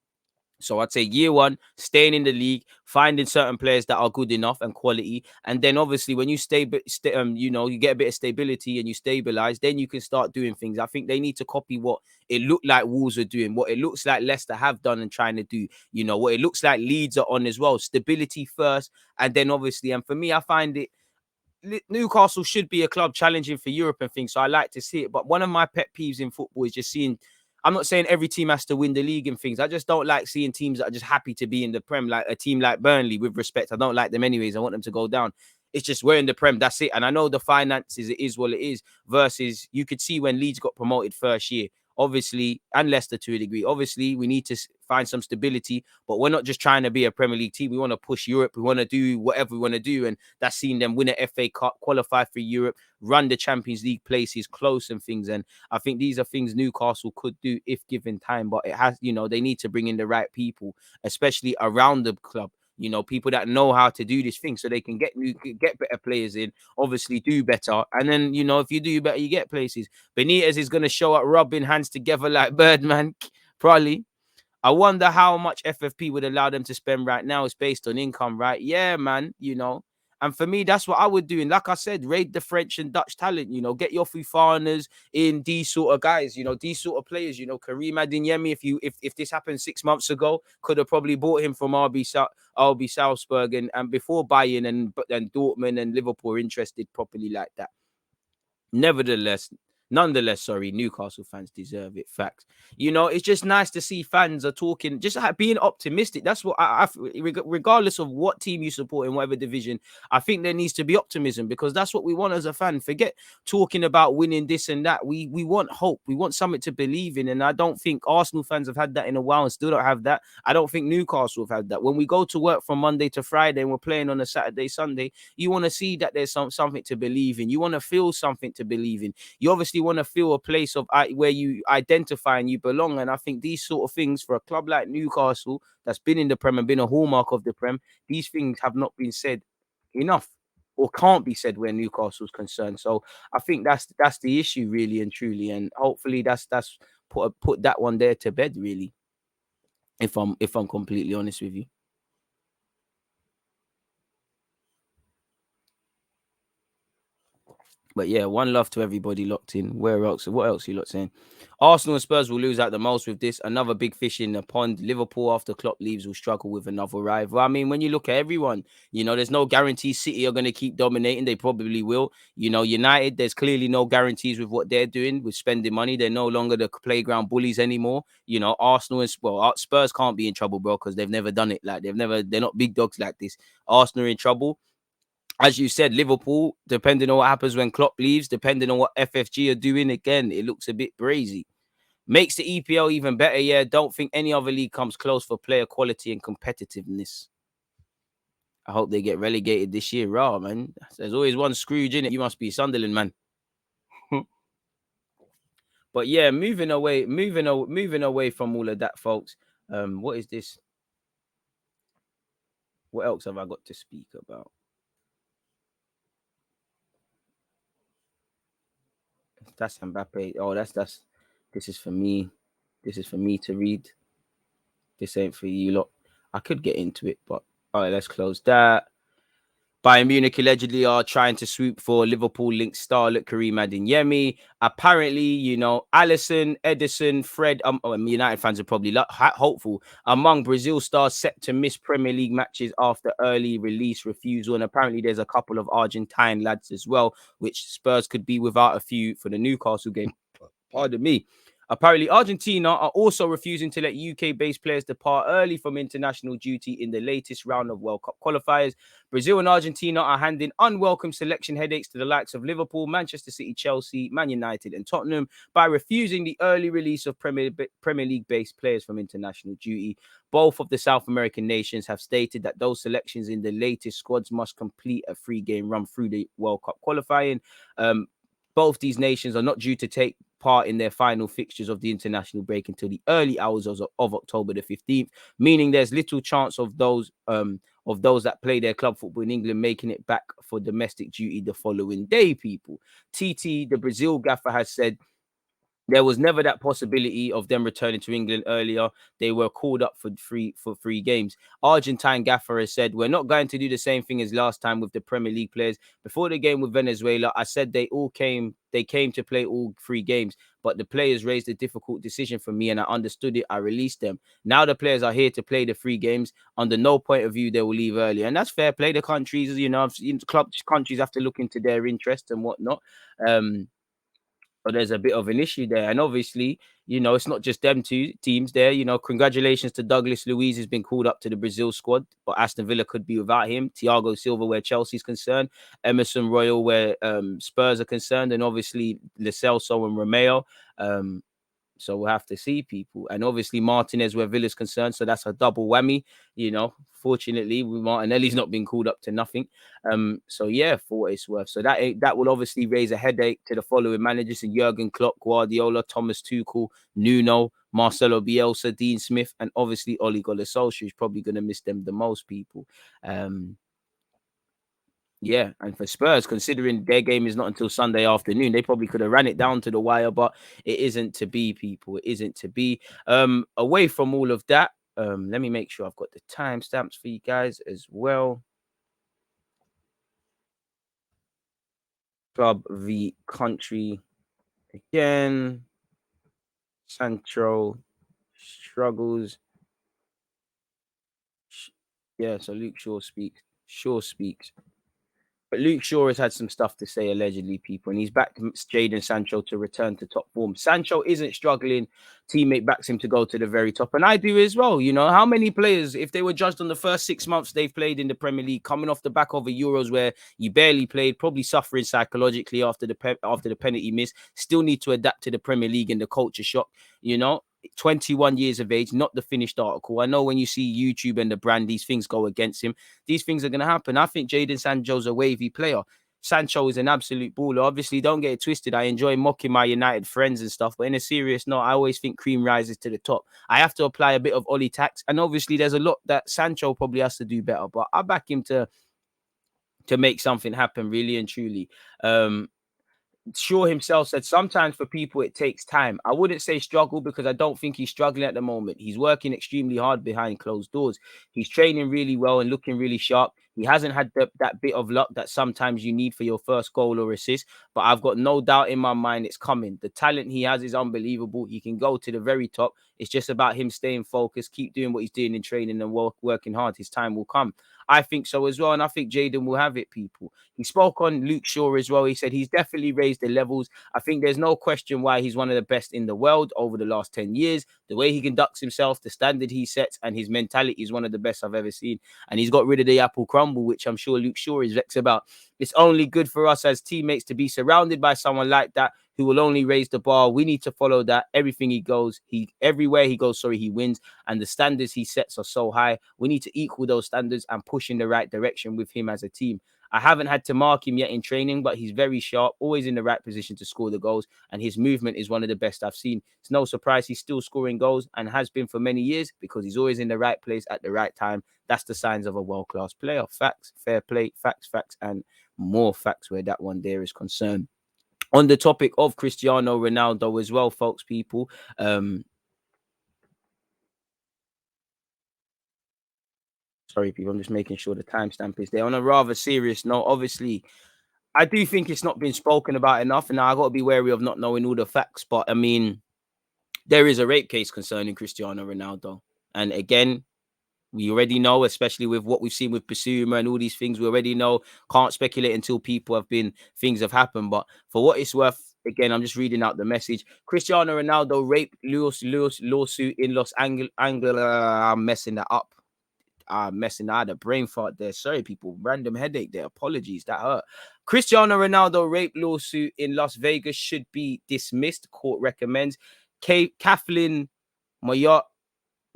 So I'd say year one, staying in the league, finding certain players that are good enough and quality, and then obviously when you you know, you get a bit of stability and you stabilize, then you can start doing things. I think they need to copy what it looked like Wolves are doing, what it looks like Leicester have done and trying to do. You know what it looks like Leeds are on as well. Stability first, and then obviously, and for me, I find it. Newcastle should be a club challenging for Europe and things, so I like to see it. But one of my pet peeves in football is just seeing. I'm not saying every team has to win the league and things. I just don't like seeing teams that are just happy to be in the Prem, like a team like Burnley. With respect, I don't like them anyways. I want them to go down. It's just we're in the Prem. That's it. And I know the finances, it is what it is. Versus, you could see when Leeds got promoted first year. Obviously, and Leicester to a degree. Obviously, we need to find some stability, but we're not just trying to be a Premier League team. We want to push Europe. We want to do whatever we want to do, and that's seeing them win an FA Cup, qualify for Europe, run the Champions League places close and things. And I think these are things Newcastle could do if given time, but it has, you know, they need to bring in the right people, especially around the club. You know, people that know how to do this thing, so they can get better players in, obviously do better, and then you know if you do better, you get places. Benitez is gonna show up rubbing hands together like Birdman, probably. I wonder how much FFP would allow them to spend right now. It's based on income, right? Yeah, man, you know. And for me, that's what I would do. And like I said, raid the French and Dutch talent, you know, get your Fofanas in, these sort of guys, you know, these sort of players, you know, Karim Adeyemi, if this happened 6 months ago, could have probably bought him from RB Salzburg and before Bayern and Dortmund and Liverpool are interested properly like that. Nonetheless, sorry, Newcastle fans deserve it. Facts. You know, it's just nice to see fans are talking, just being optimistic. That's what regardless of what team you support in whatever division, I think there needs to be optimism because that's what we want as a fan. Forget talking about winning this and that. We want hope. We want something to believe in. And I don't think Arsenal fans have had that in a while and still don't have that. I don't think Newcastle have had that. When we go to work from Monday to Friday and we're playing on a Saturday, Sunday, you want to see that there's something to believe in. You want to feel something to believe in. You obviously want to feel a place of where you identify and you belong. And I think these sort of things for a club like Newcastle that's been in the Prem and been a hallmark of the Prem, these things have not been said enough or can't be said where Newcastle's concerned. So I think that's the issue really and truly. And hopefully that's put that one there to bed really. If I'm completely honest with you. But yeah, one love to everybody locked in. Where else? What else you lot saying? Arsenal and Spurs will lose out the most with this. Another big fish in the pond. Liverpool, after Klopp leaves, will struggle with another rival. I mean, when you look at everyone, you know, there's no guarantee City are going to keep dominating. They probably will. You know, United, there's clearly no guarantees with what they're doing with spending money. They're no longer the playground bullies anymore. You know, Arsenal and Spurs can't be in trouble, bro, because they've never done it. Like they're not big dogs like this. Arsenal are in trouble. As you said, Liverpool, depending on what happens when Klopp leaves, depending on what FFG are doing, again, it looks a bit brazy. Makes the EPL even better, yeah. Don't think any other league comes close for player quality and competitiveness. I hope they get relegated this year, raw, man. There's always one Scrooge in it. You must be Sunderland, man. But yeah, moving away from all of that, folks. What is this? What else have I got to speak about? That's Mbappe. Oh, that's this is for me. This is for me to read. This ain't for you lot. I could get into it, but all right, let's close that. Bayern Munich allegedly are trying to swoop for Liverpool-linked starlet Karim Adeyemi. Apparently, you know, Alisson, Edison, Fred, United fans are probably hopeful. Among Brazil stars set to miss Premier League matches after early release refusal. And apparently there's a couple of Argentine lads as well, which Spurs could be without a few for the Newcastle game. Pardon me. Apparently, Argentina are also refusing to let UK-based players depart early from international duty in the latest round of World Cup qualifiers. Brazil and Argentina are handing unwelcome selection headaches to the likes of Liverpool, Manchester City, Chelsea, Man United, and Tottenham by refusing the early release of Premier League-based players from international duty. Both of the South American nations have stated that those selections in the latest squads must complete a 3-game run through the World Cup qualifying. Both these nations are not due to take part in their final fixtures of the international break until the early hours of October the 15th, meaning there's little chance of those that play their club football in England making it back for domestic duty the following day, people. TT, the Brazil gaffer, has said there was never that possibility of them returning to England earlier. They were called up for three games. Argentine gaffer has said, we're not going to do the same thing as last time with the Premier League players. Before the game with Venezuela, I said they came to play all 3 games, but the players raised a difficult decision for me and I understood it. I released them. Now the players are here to play the 3 games. Under no point of view, they will leave early. And that's fair play. The countries, you know, countries have to look into their interests and whatnot. But there's a bit of an issue there. And obviously, you know, it's not just them 2 teams there. You know, congratulations to Douglas Luiz, who's been called up to the Brazil squad, but Aston Villa could be without him. Thiago Silva, where Chelsea's concerned. Emerson Royal, where Spurs are concerned. And obviously, Lo Celso and Romeo. So we'll have to see, people. And obviously Martinez, where Villa's concerned, so that's a double whammy. You know, fortunately, Martinelli's not been called up to nothing. So yeah, for what it's worth. So that will obviously raise a headache to the following managers: and Jurgen Klopp, Guardiola, Thomas Tuchel, Nuno, Marcelo Bielsa, Dean Smith, and obviously Ole Gunnar Solskjaer is probably going to miss them the most, people. Yeah, and for Spurs, considering their game is not until Sunday afternoon, they probably could have ran it down to the wire, but it isn't to be, people. It isn't to be. Away from all of that, let me make sure I've got the timestamps for you guys as well. Club v country again. Sancho struggles. Yeah, so Luke Shaw speaks. Shaw speaks. But Luke Shaw has had some stuff to say, allegedly, people, and he's backed Jadon Sancho to return to top form. Sancho isn't struggling. Teammate backs him to go to the very top, and I do as well. You know, how many players, if they were judged on the first 6 months they've played in the Premier League, coming off the back of a Euros where you barely played, probably suffering psychologically after the penalty miss, still need to adapt to the Premier League and the culture shock, you know? 21 years of age, not the finished article. I know when you see YouTube and the brand, these things go against him. These things are going to happen. I think Jadon Sancho's a wavy player. Sancho is an absolute baller. Obviously, don't get it twisted. I enjoy mocking my United friends and stuff, but in a serious note, I always think cream rises to the top. I have to apply a bit of Ollie tax, and obviously, there's a lot that Sancho probably has to do better. But I back him to make something happen, really and truly. Shaw himself said sometimes for people it takes time. I wouldn't say struggle because I don't think he's struggling at the moment. He's working extremely hard behind closed doors. He's training really well and looking really sharp. He hasn't had that bit of luck that sometimes you need for your first goal or assist, but I've got no doubt in my mind it's coming. The talent he has is unbelievable. He can go to the very top. It's just about him staying focused, keep doing what he's doing in training and working hard. His time will come. I think so as well, and I think Jadon will have it, people. He spoke on Luke Shaw as well. He said he's definitely raised the levels. I think there's no question why he's one of the best in the world over the last 10 years. The way he conducts himself, the standard he sets, and his mentality is one of the best I've ever seen. And he's got rid of the apple crumble, which I'm sure Luke Shaw is vexed about. It's only good for us as teammates to be surrounded by someone like that who will only raise the bar. We need to follow that. Everywhere he goes, he wins. And the standards he sets are so high. We need to equal those standards and push in the right direction with him as a team. I haven't had to mark him yet in training, but he's very sharp, always in the right position to score the goals, and his movement is one of the best I've seen. It's no surprise he's still scoring goals and has been for many years because he's always in the right place at the right time. That's the signs of a world-class player. Facts, fair play, facts, and more facts where that one there is concerned. On the topic of Cristiano Ronaldo as well, folks, people, sorry, people, I'm just making sure the timestamp is there. On a rather serious note, obviously, I do think it's not been spoken about enough, and now I got to be wary of not knowing all the facts. But I mean, there is a rape case concerning Cristiano Ronaldo, and again, we already know, especially with what we've seen with Basuma and all these things. We already know. Can't speculate until things have happened. But for what it's worth, again, I'm just reading out the message. Cristiano Ronaldo rape lawsuit in Los Angeles. I'm messing that up. I had a brain fart there. Sorry, people. Random headache there. Apologies. That hurt. Cristiano Ronaldo rape lawsuit in Las Vegas should be dismissed. Court recommends. Kathleen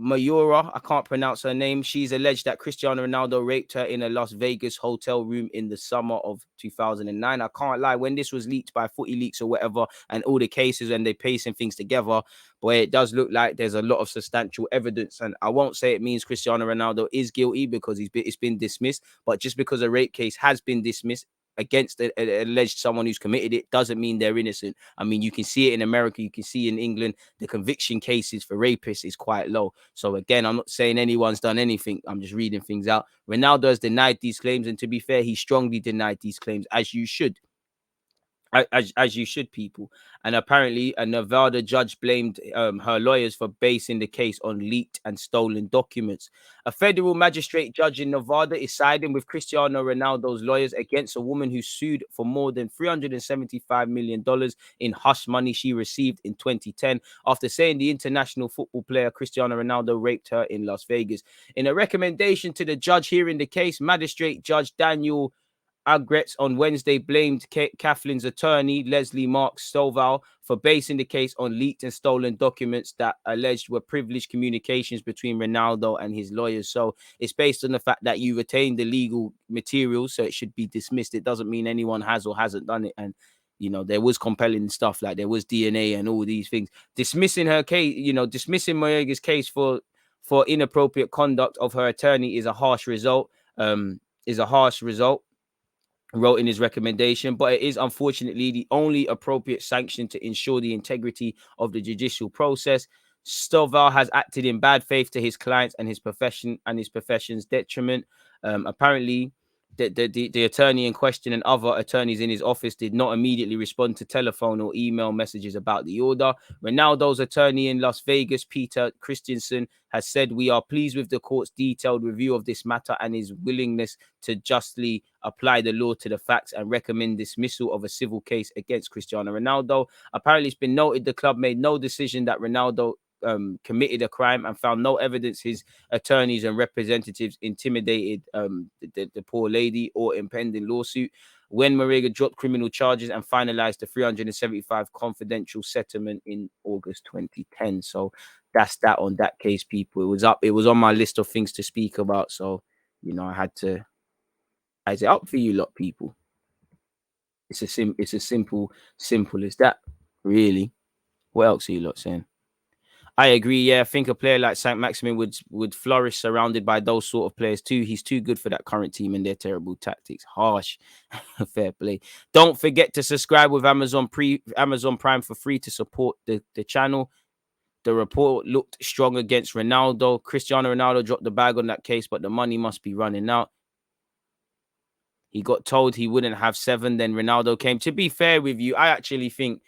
Mayura, I can't pronounce her name. She's alleged that Cristiano Ronaldo raped her in a Las Vegas hotel room in the summer of 2009. I can't lie. When this was leaked by Footy Leaks or whatever, and all the cases and they pacing things together, boy, it does look like there's a lot of substantial evidence. And I won't say it means Cristiano Ronaldo is guilty because it's been dismissed. But just because a rape case has been dismissed against an alleged someone who's committed it doesn't mean they're innocent. I mean, you can see it in America, you can see in England, the conviction cases for rapists is quite low. So again, I'm not saying anyone's done anything. I'm just reading things out. Ronaldo has denied these claims, and to be fair, he strongly denied these claims, as you should. As you should, people. And apparently a Nevada judge blamed her lawyers for basing the case on leaked and stolen documents. A federal magistrate judge in Nevada is siding with Cristiano Ronaldo's lawyers against a woman who sued for more than $375 million in hush money she received in 2010 after saying the international football player Cristiano Ronaldo raped her in Las Vegas. In a recommendation to the judge hearing the case, magistrate judge Daniel Agretz on Wednesday blamed Coughlin's attorney, Leslie Mark Stovall, for basing the case on leaked and stolen documents that alleged were privileged communications between Ronaldo and his lawyers. So it's based on the fact that you retained the legal materials, so it should be dismissed. It doesn't mean anyone has or hasn't done it. And, you know, there was compelling stuff, like there was DNA and all these things. Dismissing her case, you know, dismissing Moyega's case for inappropriate conduct of her attorney is a harsh result. Wrote in his recommendation, but it is unfortunately the only appropriate sanction to ensure the integrity of the judicial process. Stovall has acted in bad faith to his clients and his profession's detriment. Apparently, the attorney in question and other attorneys in his office did not immediately respond to telephone or email messages about the order. Ronaldo's attorney in Las Vegas, Peter Christensen, has said, "We are pleased with the court's detailed review of this matter and his willingness to justly apply the law to the facts and recommend dismissal of a civil case against Cristiano Ronaldo." Apparently, it's been noted the club made no decision that Ronaldo committed a crime and found no evidence his attorneys and representatives intimidated the poor lady or impending lawsuit. When Marega dropped criminal charges and finalized the 375 confidential settlement in August 2010. So that's that on that case, people. It was on my list of things to speak about. So, you know, I had to size it up for you lot, people. It's as simple as that, really. What else are you lot saying? I agree. Yeah, I think a player like Saint Maximin would flourish surrounded by those sort of players too. He's too good for that current team and their terrible tactics. Harsh. Fair play. Don't forget to subscribe with Amazon Prime for free to support the channel. The report looked strong against Ronaldo. Cristiano Ronaldo dropped the bag on that case, but the money must be running out. He got told he wouldn't have 7, then Ronaldo came. To be fair with you, I actually think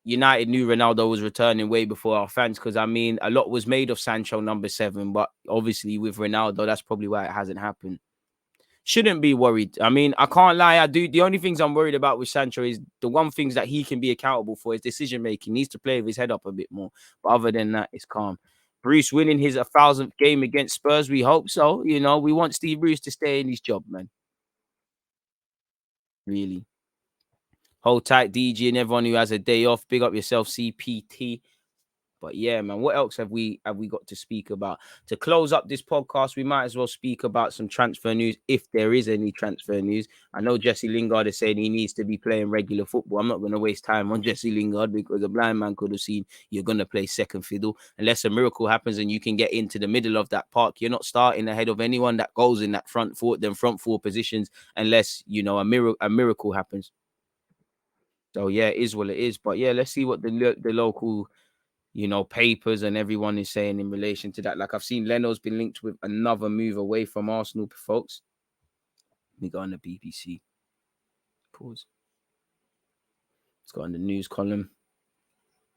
United knew Ronaldo was returning way before our fans, because I mean, a lot was made of Sancho number 7, but obviously with Ronaldo, that's probably why it hasn't happened. Shouldn't be worried. I mean, I can't lie. The only things I'm worried about with Sancho is the one things that he can be accountable for is decision making. He needs to play with his head up a bit more. But other than that, it's calm. Bruce winning his 1,000th game against Spurs. We hope so. You know, we want Steve Bruce to stay in his job, man. Really. Hold tight, DG, and everyone who has a day off. Big up yourself, CPT. But yeah, man, what else have we got to speak about? To close up this podcast, we might as well speak about some transfer news, if there is any transfer news. I know Jesse Lingard is saying he needs to be playing regular football. I'm not going to waste time on Jesse Lingard, because a blind man could have seen you're going to play second fiddle. Unless a miracle happens and you can get into the middle of that park, you're not starting ahead of anyone that goes in that front four positions, unless, you know, a miracle happens. So yeah, it is what it is. But yeah, let's see what the local, you know, papers and everyone is saying in relation to that. Like, I've seen Leno's been linked with another move away from Arsenal, folks. We got on the BBC. Pause. It's got on the news column.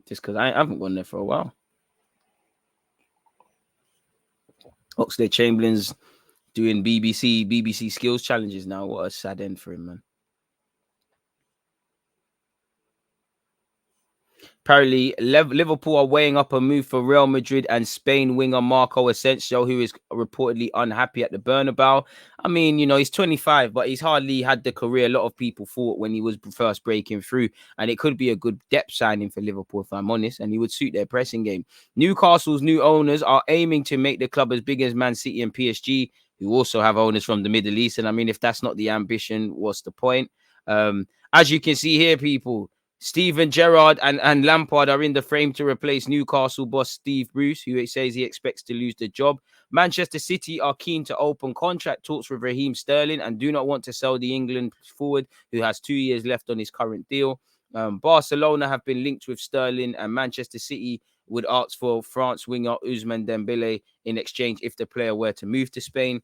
Just because I haven't gone there for a while. Oxlade-Chamberlain's doing BBC skills challenges now. What a sad end for him, man. Apparently, Liverpool are weighing up a move for Real Madrid and Spain winger Marco Asensio, who is reportedly unhappy at the Bernabeu. I mean, you know, he's 25, but he's hardly had the career a lot of people thought when he was first breaking through. And it could be a good depth signing for Liverpool, if I'm honest, and he would suit their pressing game. Newcastle's new owners are aiming to make the club as big as Man City and PSG, who also have owners from the Middle East. And I mean, if that's not the ambition, what's the point? As you can see here, people, Steven Gerrard and Lampard are in the frame to replace Newcastle boss Steve Bruce, who says he expects to lose the job. Manchester City are keen to open contract talks with Raheem Sterling and do not want to sell the England forward, who has 2 years left on his current deal. Barcelona have been linked with Sterling, and Manchester City would ask for France winger Ousmane Dembele in exchange if the player were to move to Spain.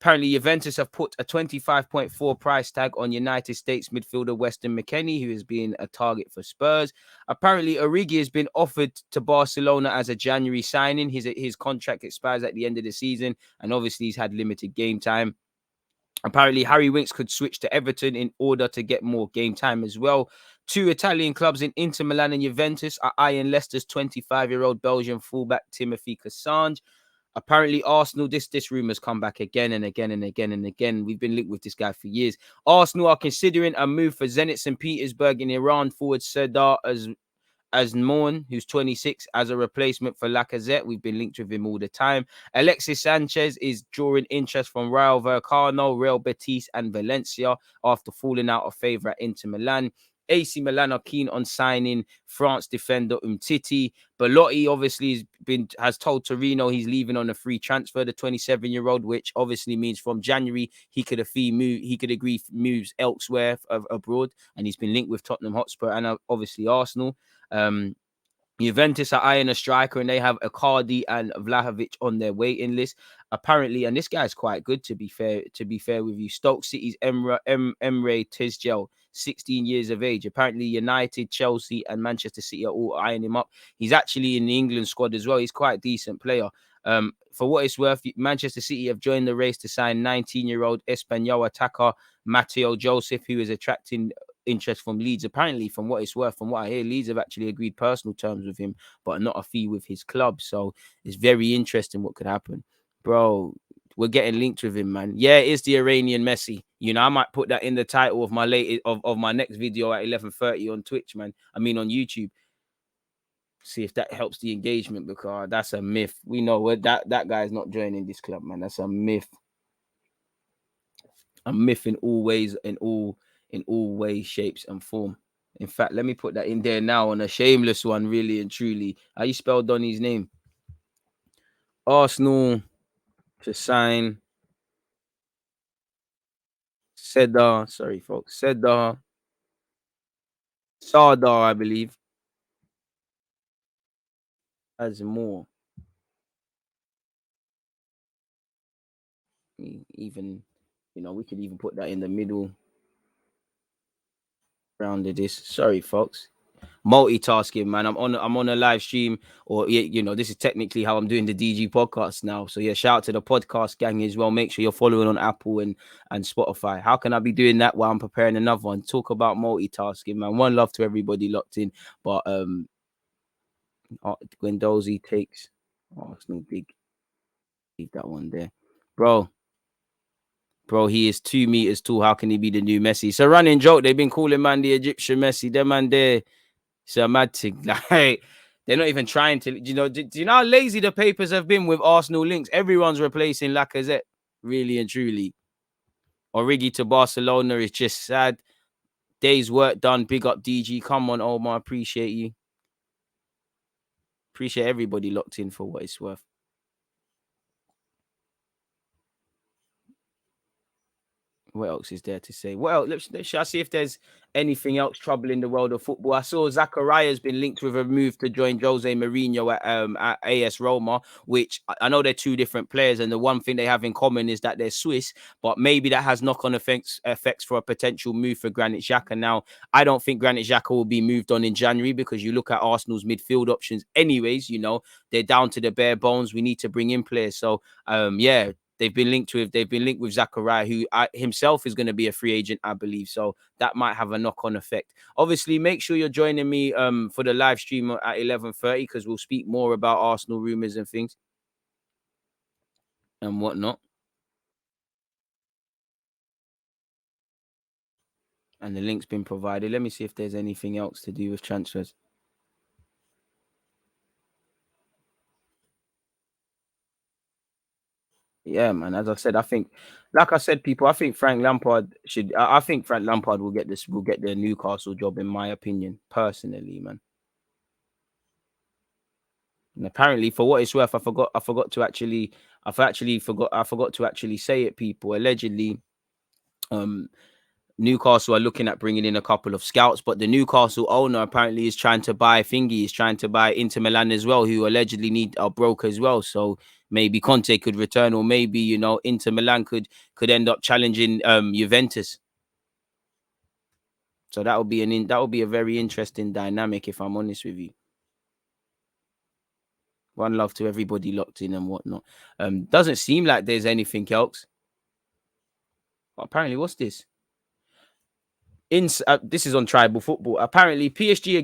Apparently, Juventus have put a 25.4 price tag on United States midfielder Weston McKennie, who has been a target for Spurs. Apparently, Origi has been offered to Barcelona as a January signing. His contract expires at the end of the season, and obviously he's had limited game time. Apparently, Harry Winks could switch to Everton in order to get more game time as well. 2 Italian clubs in Inter Milan and Juventus are eyeing Leicester's 25-year-old Belgian fullback Timothy Cassandre. Apparently, Arsenal, this rumor's come back again and again and again and again. We've been linked with this guy for years. Arsenal are considering a move for Zenit St. Petersburg in Iran forward Serdar Azmoun, who's 26, as a replacement for Lacazette. We've been linked with him all the time. Alexis Sanchez is drawing interest from Rayo Vallecano, Real Betis, and Valencia after falling out of favour at Inter Milan. AC Milan are keen on signing France defender Umtiti. Belotti obviously has told Torino he's leaving on a free transfer, the 27-year-old, which obviously means from January he could agree moves elsewhere abroad, and he's been linked with Tottenham Hotspur and obviously Arsenal. Juventus are eyeing a striker, and they have Icardi and Vlahovic on their waiting list. Apparently, and this guy's quite good, to be fair with you. Stoke City's Emre Tizgel, 16 years of age. Apparently, United, Chelsea, and Manchester City are all eyeing him up. He's actually in the England squad as well. He's quite a decent player. For what it's worth, Manchester City have joined the race to sign 19-year-old Espanyol attacker Matteo Joseph, who is attracting interest from Leeds. Apparently, from what it's worth, from what I hear, Leeds have actually agreed personal terms with him, but not a fee with his club. So it's very interesting what could happen. Bro, we're getting linked with him, man. Yeah, it is the Iranian Messi. You know, I might put that in the title of my of my next video at 11:30 on Twitch, man. I mean on YouTube. See if that helps the engagement, because that's a myth. We know that guy is not joining this club, man. That's a myth. A myth in all ways, in all ways, shapes, and form. In fact, let me put that in there now on a shameless one, really and truly. How you spell Donny's name? Arsenal to sign Serdar. Sorry, folks. Serdar Sardar, I believe, as more. Even, we could even put that in the middle round of this. Sorry, folks. Multitasking, man. I'm on a live stream, or this is technically how I'm doing the DG podcast now. So yeah, shout out to the podcast gang as well. Make sure you're following on Apple and Spotify. How can I be doing that while I'm preparing another one? Talk about multitasking, man. One love to everybody locked in. But Guendouzi takes Arsenal big. Leave that one there, bro. He is 2 meters tall. How can he be the new Messi? It's a running joke. They've been calling man the Egyptian Messi. Them man there. It's a mad thing. Like, they're not even trying to. Do you know how lazy the papers have been with Arsenal links? Everyone's replacing Lacazette, really and truly. Origi to Barcelona is just sad. Day's work done. Big up DG. Come on, Omar. Appreciate you. Appreciate everybody locked in for what it's worth. What else is there to say? Well, shall I see if there's anything else troubling the world of football? I saw Zachariah has been linked with a move to join Jose Mourinho at AS Roma, which I know they're two different players, and the one thing they have in common is that they're Swiss, but maybe that has knock-on effects for a potential move for Granit Xhaka. Now, I don't think Granit Xhaka will be moved on in January, because you look at Arsenal's midfield options anyways, they're down to the bare bones. We need to bring in players. So, yeah, they've been linked with Zachariah, who himself is going to be a free agent, I believe. So that might have a knock-on effect. Obviously, make sure you're joining me for the live stream at 11:30, because we'll speak more about Arsenal rumors and things and whatnot. And the link's been provided. Let me see if there's anything else to do with transfers. Yeah, man. As I said, people, I think Frank Lampard should. I think Frank Lampard will get the Newcastle job, in my opinion, personally, man. And apparently, for what it's worth, I forgot to actually say it, people. Allegedly, Newcastle are looking at bringing in a couple of scouts, but the Newcastle owner apparently is trying to buy Inter Milan as well, who allegedly need a broker as well. So maybe Conte could return, or maybe Inter Milan could end up challenging Juventus. So that would be a very interesting dynamic, if I'm honest with you. One love to everybody locked in and whatnot. Doesn't seem like there's anything else. But apparently, what's this? This is on Tribal Football. Apparently, PSG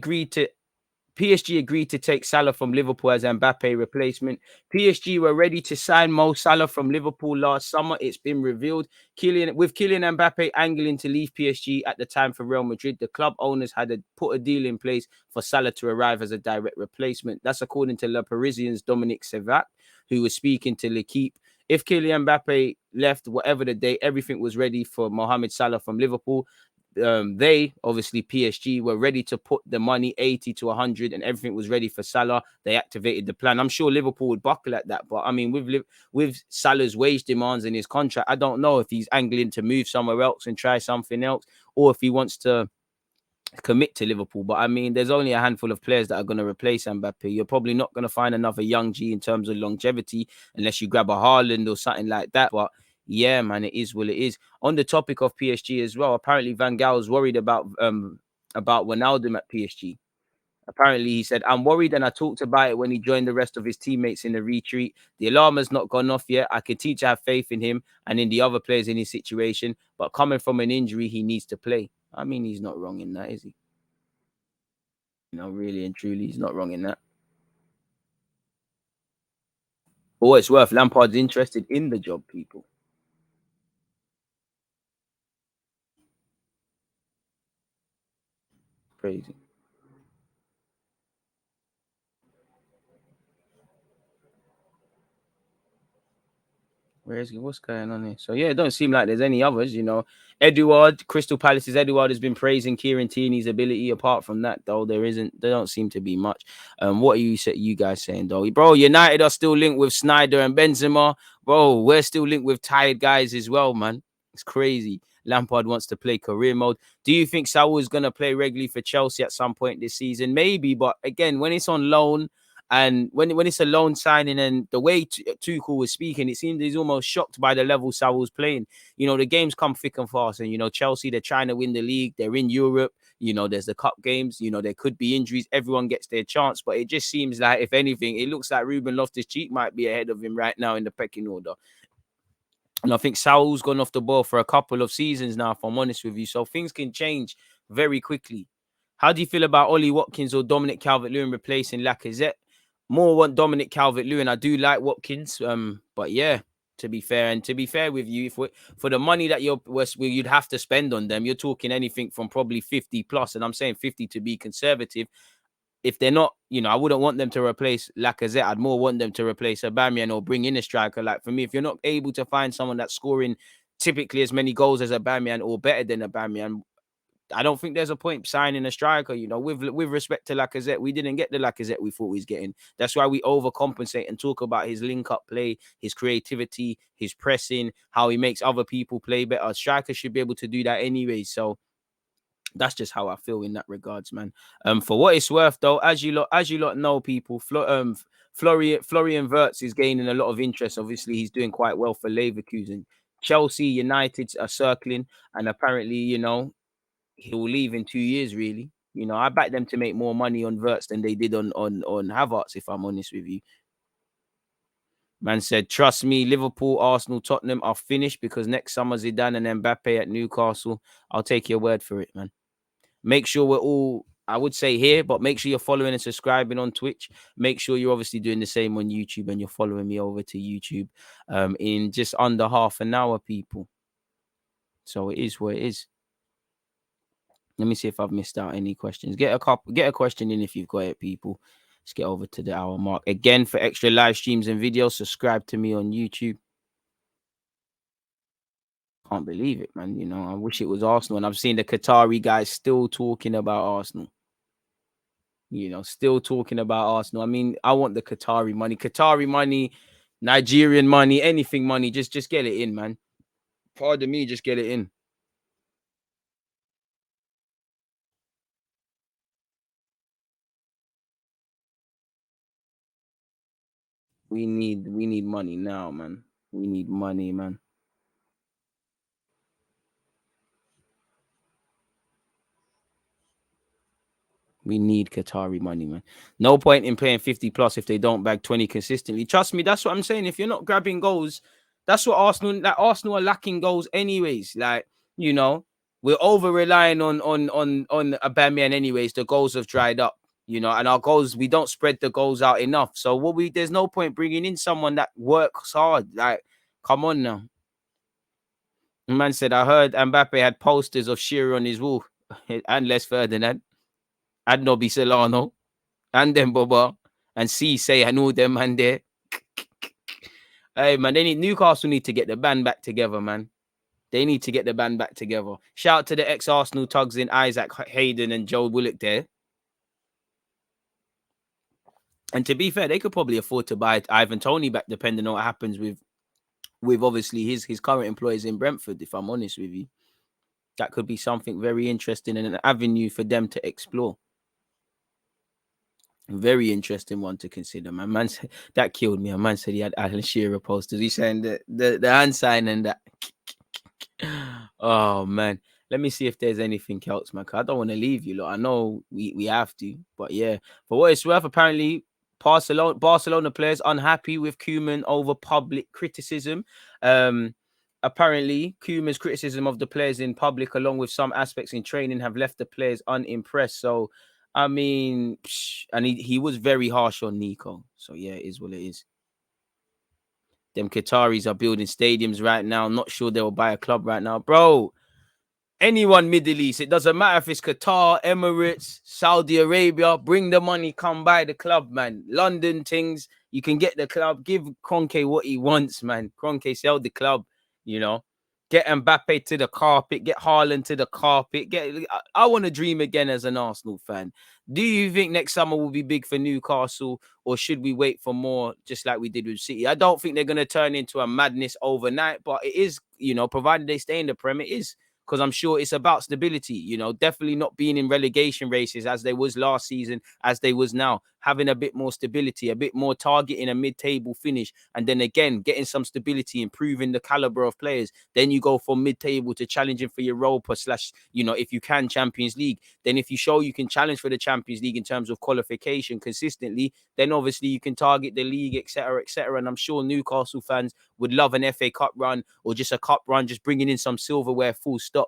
PSG agreed to take Salah from Liverpool as Mbappe replacement. PSG were ready to sign Mo Salah from Liverpool last summer. It's been revealed. With Kylian Mbappe angling to leave PSG at the time for Real Madrid, the club owners had put a deal in place for Salah to arrive as a direct replacement. That's according to Le Parisien's Dominique Sevac, who was speaking to L'Equipe. If Kylian Mbappe left, whatever the day, everything was ready for Mohamed Salah from Liverpool. They obviously PSG were ready to put the money 80 to 100 and everything was ready for Salah. They activated the plan. I'm sure Liverpool would buckle at that, but I mean with Salah's wage demands and his contract, I don't know if he's angling to move somewhere else and try something else, or if he wants to commit to Liverpool. But I mean, there's only a handful of players that are going to replace Mbappe. You're probably not going to find another young G in terms of longevity unless you grab a Haaland or something like that. But yeah, man, it is what it is. On the topic of PSG as well, apparently Van Gaal's worried about Ronaldo at PSG. Apparently, he said, I'm worried, and I talked about it when he joined the rest of his teammates in the retreat. The alarm has not gone off yet. I continue to have faith in him and in the other players in his situation, but coming from an injury, he needs to play. I mean, he's not wrong in that, is he? Really and truly, he's not wrong in that. For what it's worth, Lampard's interested in the job, people. Crazy. What's going on here? So yeah, it don't seem like there's any others, Edouard, Crystal Palace's Edouard has been praising Kieran Tierney's ability. Apart from that, though, there don't seem to be much. What are you guys saying, though? Bro, United are still linked with Snyder and Benzema. Bro, we're still linked with tired guys as well, man. It's crazy. Lampard wants to play career mode. Do you think Saul is going to play regularly for Chelsea at some point this season? Maybe, but again, when it's on loan, and when it's a loan signing, and the way Tuchel was speaking, it seemed he's almost shocked by the level Saul's playing. The games come thick and fast. And, Chelsea, they're trying to win the league. They're in Europe. There's the cup games. There could be injuries. Everyone gets their chance. But it just seems like, if anything, it looks like Ruben Loftus-Cheek might be ahead of him right now in the pecking order. And I think Saul's gone off the ball for a couple of seasons now, if I'm honest with you. So things can change very quickly. How do you feel about Ollie Watkins or Dominic Calvert-Lewin replacing Lacazette? More want Dominic Calvert-Lewin. I do like Watkins, but yeah, to be fair with you, for the money that you'd have to spend on them, you're talking anything from probably 50 plus, and I'm saying 50 to be conservative. If they're not, I wouldn't want them to replace Lacazette. I'd more want them to replace Aubameyang or bring in a striker. Like, for me, if you're not able to find someone that's scoring typically as many goals as Aubameyang or better than Aubameyang, I don't think there's a point signing a striker. With respect to Lacazette, we didn't get the Lacazette we thought we was getting. That's why we overcompensate and talk about his link-up play, his creativity, his pressing, how he makes other people play better. Strikers should be able to do that anyway. So that's just how I feel in that regards, man. For what it's worth, though, as you lot know, people, Florian Wirtz is gaining a lot of interest. Obviously, he's doing quite well for Leverkusen. Chelsea, United are circling, and apparently, he'll leave in 2 years, really. I back them to make more money on Wirtz than they did on Havertz, if I'm honest with you. Man said, trust me, Liverpool, Arsenal, Tottenham are finished because next summer Zidane and Mbappe at Newcastle. I'll take your word for it, man. Make sure we're all, I would say here, but make sure you're following and subscribing on Twitch. Make sure you're obviously doing the same on YouTube and you're following me over to YouTube in just under half an hour, people. So it is what it is. Let me see if I've missed out any questions. Get a question in if you've got it, people. Let's get over to the hour mark. Again, for extra live streams and videos, subscribe to me on YouTube. Can't believe it, man. I wish it was Arsenal. And I've seen the Qatari guys still talking about Arsenal. Still talking about Arsenal. I mean, I want the Qatari money, Nigerian money, anything money. Just get it in, man. Pardon me, just get it in. We need money now, man. We need money, man. We need Qatari money, man. No point in paying 50 plus if they don't bag 20 consistently. Trust me, that's what I'm saying. If you're not grabbing goals, that's what Arsenal are lacking goals anyways. Like, we're over relying on Aubameyang anyways. The goals have dried up. you know, and our goals, we don't spread the goals out enough. So there's no point bringing in someone that works hard. Like, come on now. The man said, I heard Mbappe had posters of Shearer on his wall and Les Ferdinand and Nobby Solano and then Boba and say and all them man there. Hey man, Newcastle need to get the band back together, man. They need to get the band back together. Shout out to the ex-Arsenal tugs in Isaac Hayden and Joe Willock there. And to be fair, they could probably afford to buy Ivan Toney back, depending on what happens with obviously his current employers in Brentford. If I'm honest with you, that could be something very interesting and an avenue for them to explore. Very interesting one to consider. My man said that killed me. A man said he had Alan Shearer posters. He's saying the hand sign and that. Oh man, let me see if there's anything else, man. I don't want to leave you. Look, I know we have to, but yeah. For what it's worth, apparently Barcelona players unhappy with Koeman over public criticism. Apparently, Koeman's criticism of the players in public, along with some aspects in training, have left the players unimpressed. So, I mean, and he was very harsh on Nico. So yeah, it is what it is. Them Qataris are building stadiums right now. I'm not sure they'll buy a club right now. Bro, anyone Middle East, it doesn't matter if it's Qatar, Emirates, Saudi Arabia, bring the money, come buy the club, man. London things, you can get the club. Give Kroenke what he wants, man. Kroenke, sell the club, you know. Get Mbappe to the carpet. Get Haaland to the carpet. I want to dream again as an Arsenal fan. Do you think next summer will be big for Newcastle, or should we wait for more, just like we did with City? I don't think they're going to turn into a madness overnight, but it is, you know, provided they stay in the Prem, it is. Because I'm sure it's about stability, you know, definitely not being in relegation races as they was last season, as they was now, having a bit more stability, a bit more targeting a mid-table finish, and then again, getting some stability, improving the caliber of players. Then you go from mid-table to challenging for Europa / you know, if you can, Champions League. Then if you show you can challenge for the Champions League in terms of qualification consistently, then obviously you can target the league, etc., etc. And I'm sure Newcastle fans would love an FA Cup run or just a cup run, just bringing in some silverware, full stop.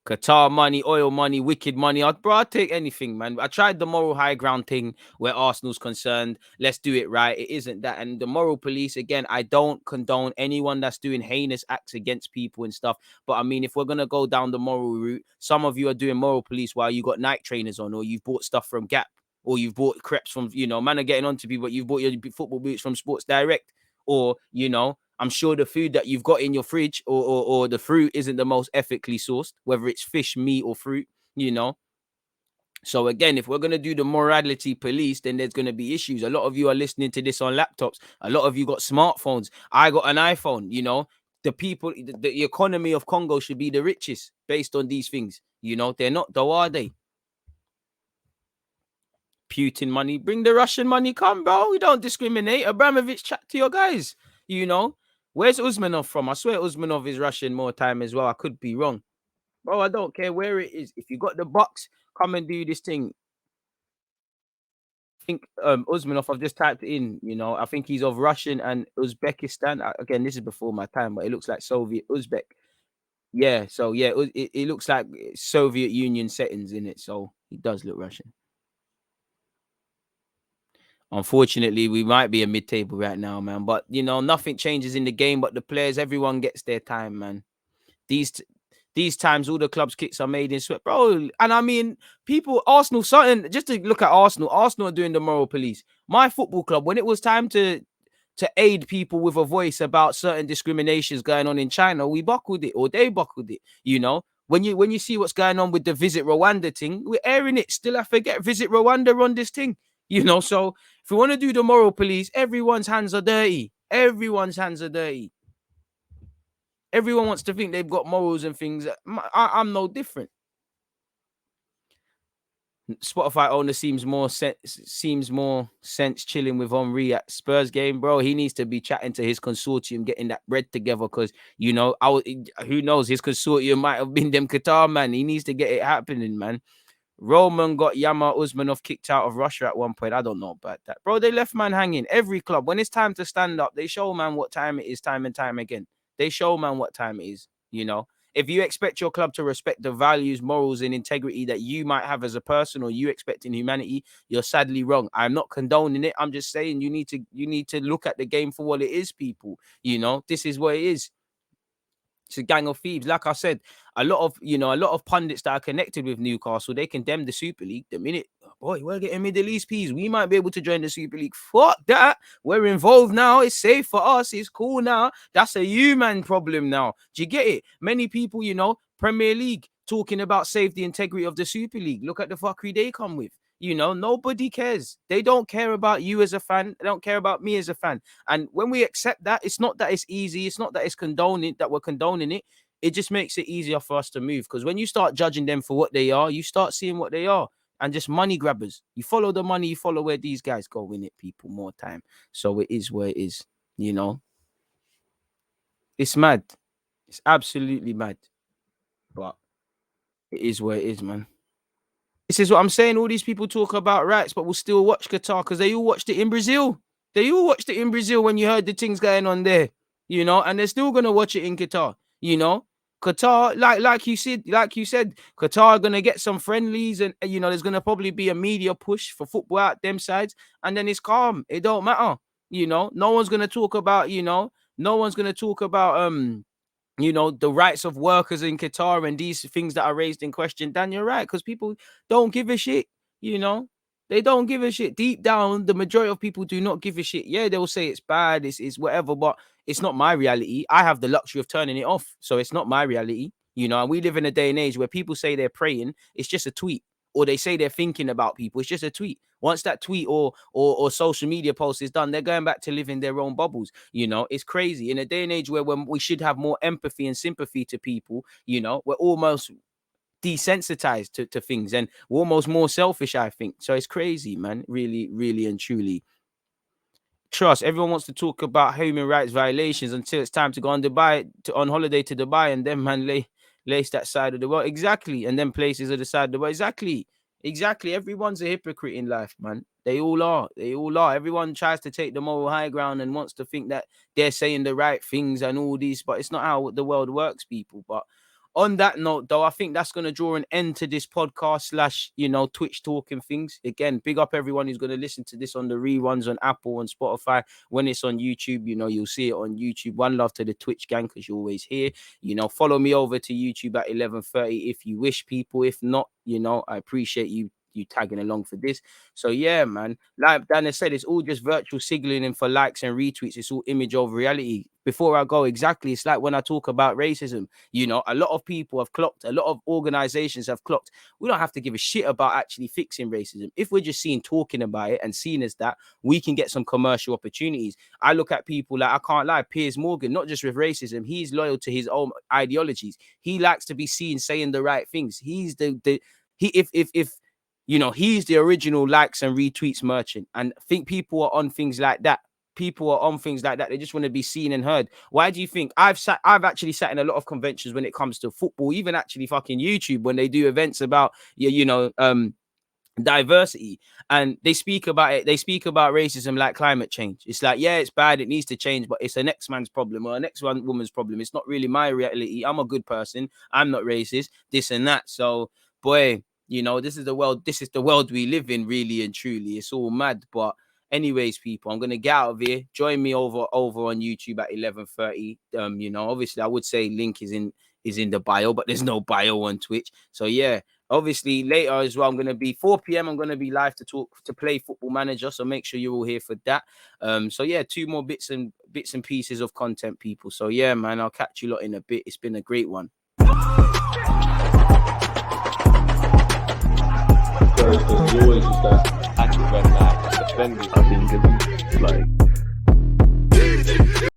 Qatar money, oil money, wicked money. I'd take anything, man. I tried the moral high ground thing where Arsenal's concerned. Let's do it right. It isn't that. And the moral police, again, I don't condone anyone that's doing heinous acts against people and stuff. But I mean, if we're going to go down the moral route, some of you are doing moral police while you got night trainers on, or you've bought stuff from Gap, or you've bought crepes from, you know, man are getting on to people, but you've bought your football boots from Sports Direct, or, you know, I'm sure the food that you've got in your fridge or the fruit isn't the most ethically sourced, whether it's fish, meat, or fruit, you know. So again, if we're going to do the morality police, then there's going to be issues. A lot of you are listening to this on laptops. A lot of you got smartphones. I got an iPhone, you know. The people, the economy of Congo should be the richest based on these things. You know, they're not, though, are they? Putin money, bring the Russian money, come, bro. We don't discriminate. Abramovich, chat to your guys, you know. Where's Usmanov from? I swear Usmanov is Russian more time as well. I could be wrong. Bro, I don't care where it is. If you got the box, come and do this thing. I think Usmanov, I've just typed it in, you know. I think he's of Russian and Uzbekistan. Again, this is before my time, but it looks like Soviet Uzbek. Yeah, so yeah, it looks like Soviet Union settings in it. So he does look Russian. Unfortunately, we might be a mid-table right now, man. But you know, nothing changes in the game. But the players, everyone gets their time, man. These times, all the clubs' kits are made in sweat, bro. And I mean, people, Arsenal, something. Just to look at Arsenal, Arsenal are doing the moral police. My football club, when it was time to aid people with a voice about certain discriminations going on in China, we buckled it, or they buckled it. You know, when you see what's going on with the Visit Rwanda thing, we're airing it. Still, I forget Visit Rwanda on this thing. You know, so if we want to do the moral police, everyone's hands are dirty. Everyone's hands are dirty. Everyone wants to think they've got morals and things. I'm no different. Spotify owner seems more sense chilling with Henry at Spurs game, bro. He needs to be chatting to his consortium, getting that bread together, because you know, who knows, his consortium might have been them Qatar, man. He needs to get it happening, man. Roman got Yama Usmanov kicked out of Russia at one point. I don't know about that, bro. They left man hanging. Every club, when it's time to stand up, they show man what time it is, time and time again. They show man what time it is. You know, If you expect your club to respect the values, morals, and integrity that you might have as a person, or you expect in humanity, you're sadly wrong. I'm not condoning it. I'm just saying you need to look at the game for what it is, people. This is what it is. It's a gang of thieves. Like I said, a lot of pundits that are connected with Newcastle, they condemn the Super League. The minute, boy, we're getting Middle East peas, we might be able to join the Super League. Fuck that. We're involved now. It's safe for us. It's cool now. That's a human problem now. Do you get it? Many people, Premier League talking about safety integrity of the Super League. Look at the fuckery they come with. Nobody cares. They don't care about you as a fan. They don't care about me as a fan. And when we accept that, it's not that it's easy. It's not that we're condoning it. It just makes it easier for us to move. Because when you start judging them for what they are, you start seeing what they are. And just money grabbers. You follow the money. You follow where these guys go. Win it, people. More time. So it is where it is. It's mad. It's absolutely mad. But it is where it is, man. This is what I'm saying. All these people talk about rights, but will still watch Qatar because they all watched it in Brazil. They all watched it in Brazil when you heard the things going on there, and they're still gonna watch it in Qatar. Qatar, like you said, Qatar are gonna get some friendlies, and there's gonna probably be a media push for football out them sides, and then it's calm. It don't matter. No one's gonna talk about. No one's gonna talk about the rights of workers in Qatar and these things that are raised in question. Dan, you're right, because people don't give a shit, They don't give a shit. Deep down, the majority of people do not give a shit. Yeah, they'll say it's bad, it's whatever, but it's not my reality. I have the luxury of turning it off, so it's not my reality, and we live in a day and age where people say they're praying, it's just a tweet. Or they say they're thinking about people. It's just a tweet. Once that tweet or social media post is done, they're going back to living their own bubbles. It's crazy. In a day and age where when we should have more empathy and sympathy to people, we're almost desensitized to things, and we're almost more selfish, I think. So it's crazy, man. Really, really and truly. Trust. Everyone wants to talk about human rights violations until it's time to go on holiday to Dubai, and then lace that side of the world. Exactly. And then places of the side of the world. Exactly. Everyone's a hypocrite in life, man. They all are. Everyone tries to take the moral high ground and wants to think that they're saying the right things and all these, but it's not how the world works, people. But on that note, though, I think that's going to draw an end to this podcast / Twitch talking things. Again, big up everyone who's going to listen to this on the reruns on Apple and Spotify. When it's on YouTube, you'll see it on YouTube. One love to the Twitch gang, because you're always here. Follow me over to YouTube at 11:30 if you wish, people. If not, I appreciate you tagging along for this. So yeah, man, like Dana said, it's all just virtual signaling for likes and retweets. It's all image over reality. Before I go, exactly, it's like when I talk about racism, a lot of people have clocked, a lot of organizations have clocked. We don't have to give a shit about actually fixing racism. If we're just talking about it and seen as that, we can get some commercial opportunities. I look at people like, I can't lie, Piers Morgan, not just with racism, he's loyal to his own ideologies. He likes to be seen saying the right things. He's he's the original likes and retweets merchant. And I think people are on things like that. They just want to be seen and heard. Why do you think I've actually sat in a lot of conventions when it comes to football, even actually fucking YouTube, when they do events about diversity, and they speak about it. They speak about racism like climate change. It's like, yeah, it's bad, it needs to change, but it's the next man's problem or the next woman's problem. It's not really my reality. I'm a good person. I'm not racist, this and that. So, boy, this is the world we live in, really and truly. It's all mad. But anyways, people, I'm gonna get out of here. Join me over on YouTube at 11:30. Obviously I would say link is in the bio, but there's no bio on Twitch. So yeah, obviously later as well, I'm gonna be 4 p.m. I'm gonna be live to play Football Manager. So make sure you're all here for that. So yeah, 2 more bits and pieces of content, people. So yeah, man, I'll catch you lot in a bit. It's been a great one. There's always just that active red flag, defending. I think it's like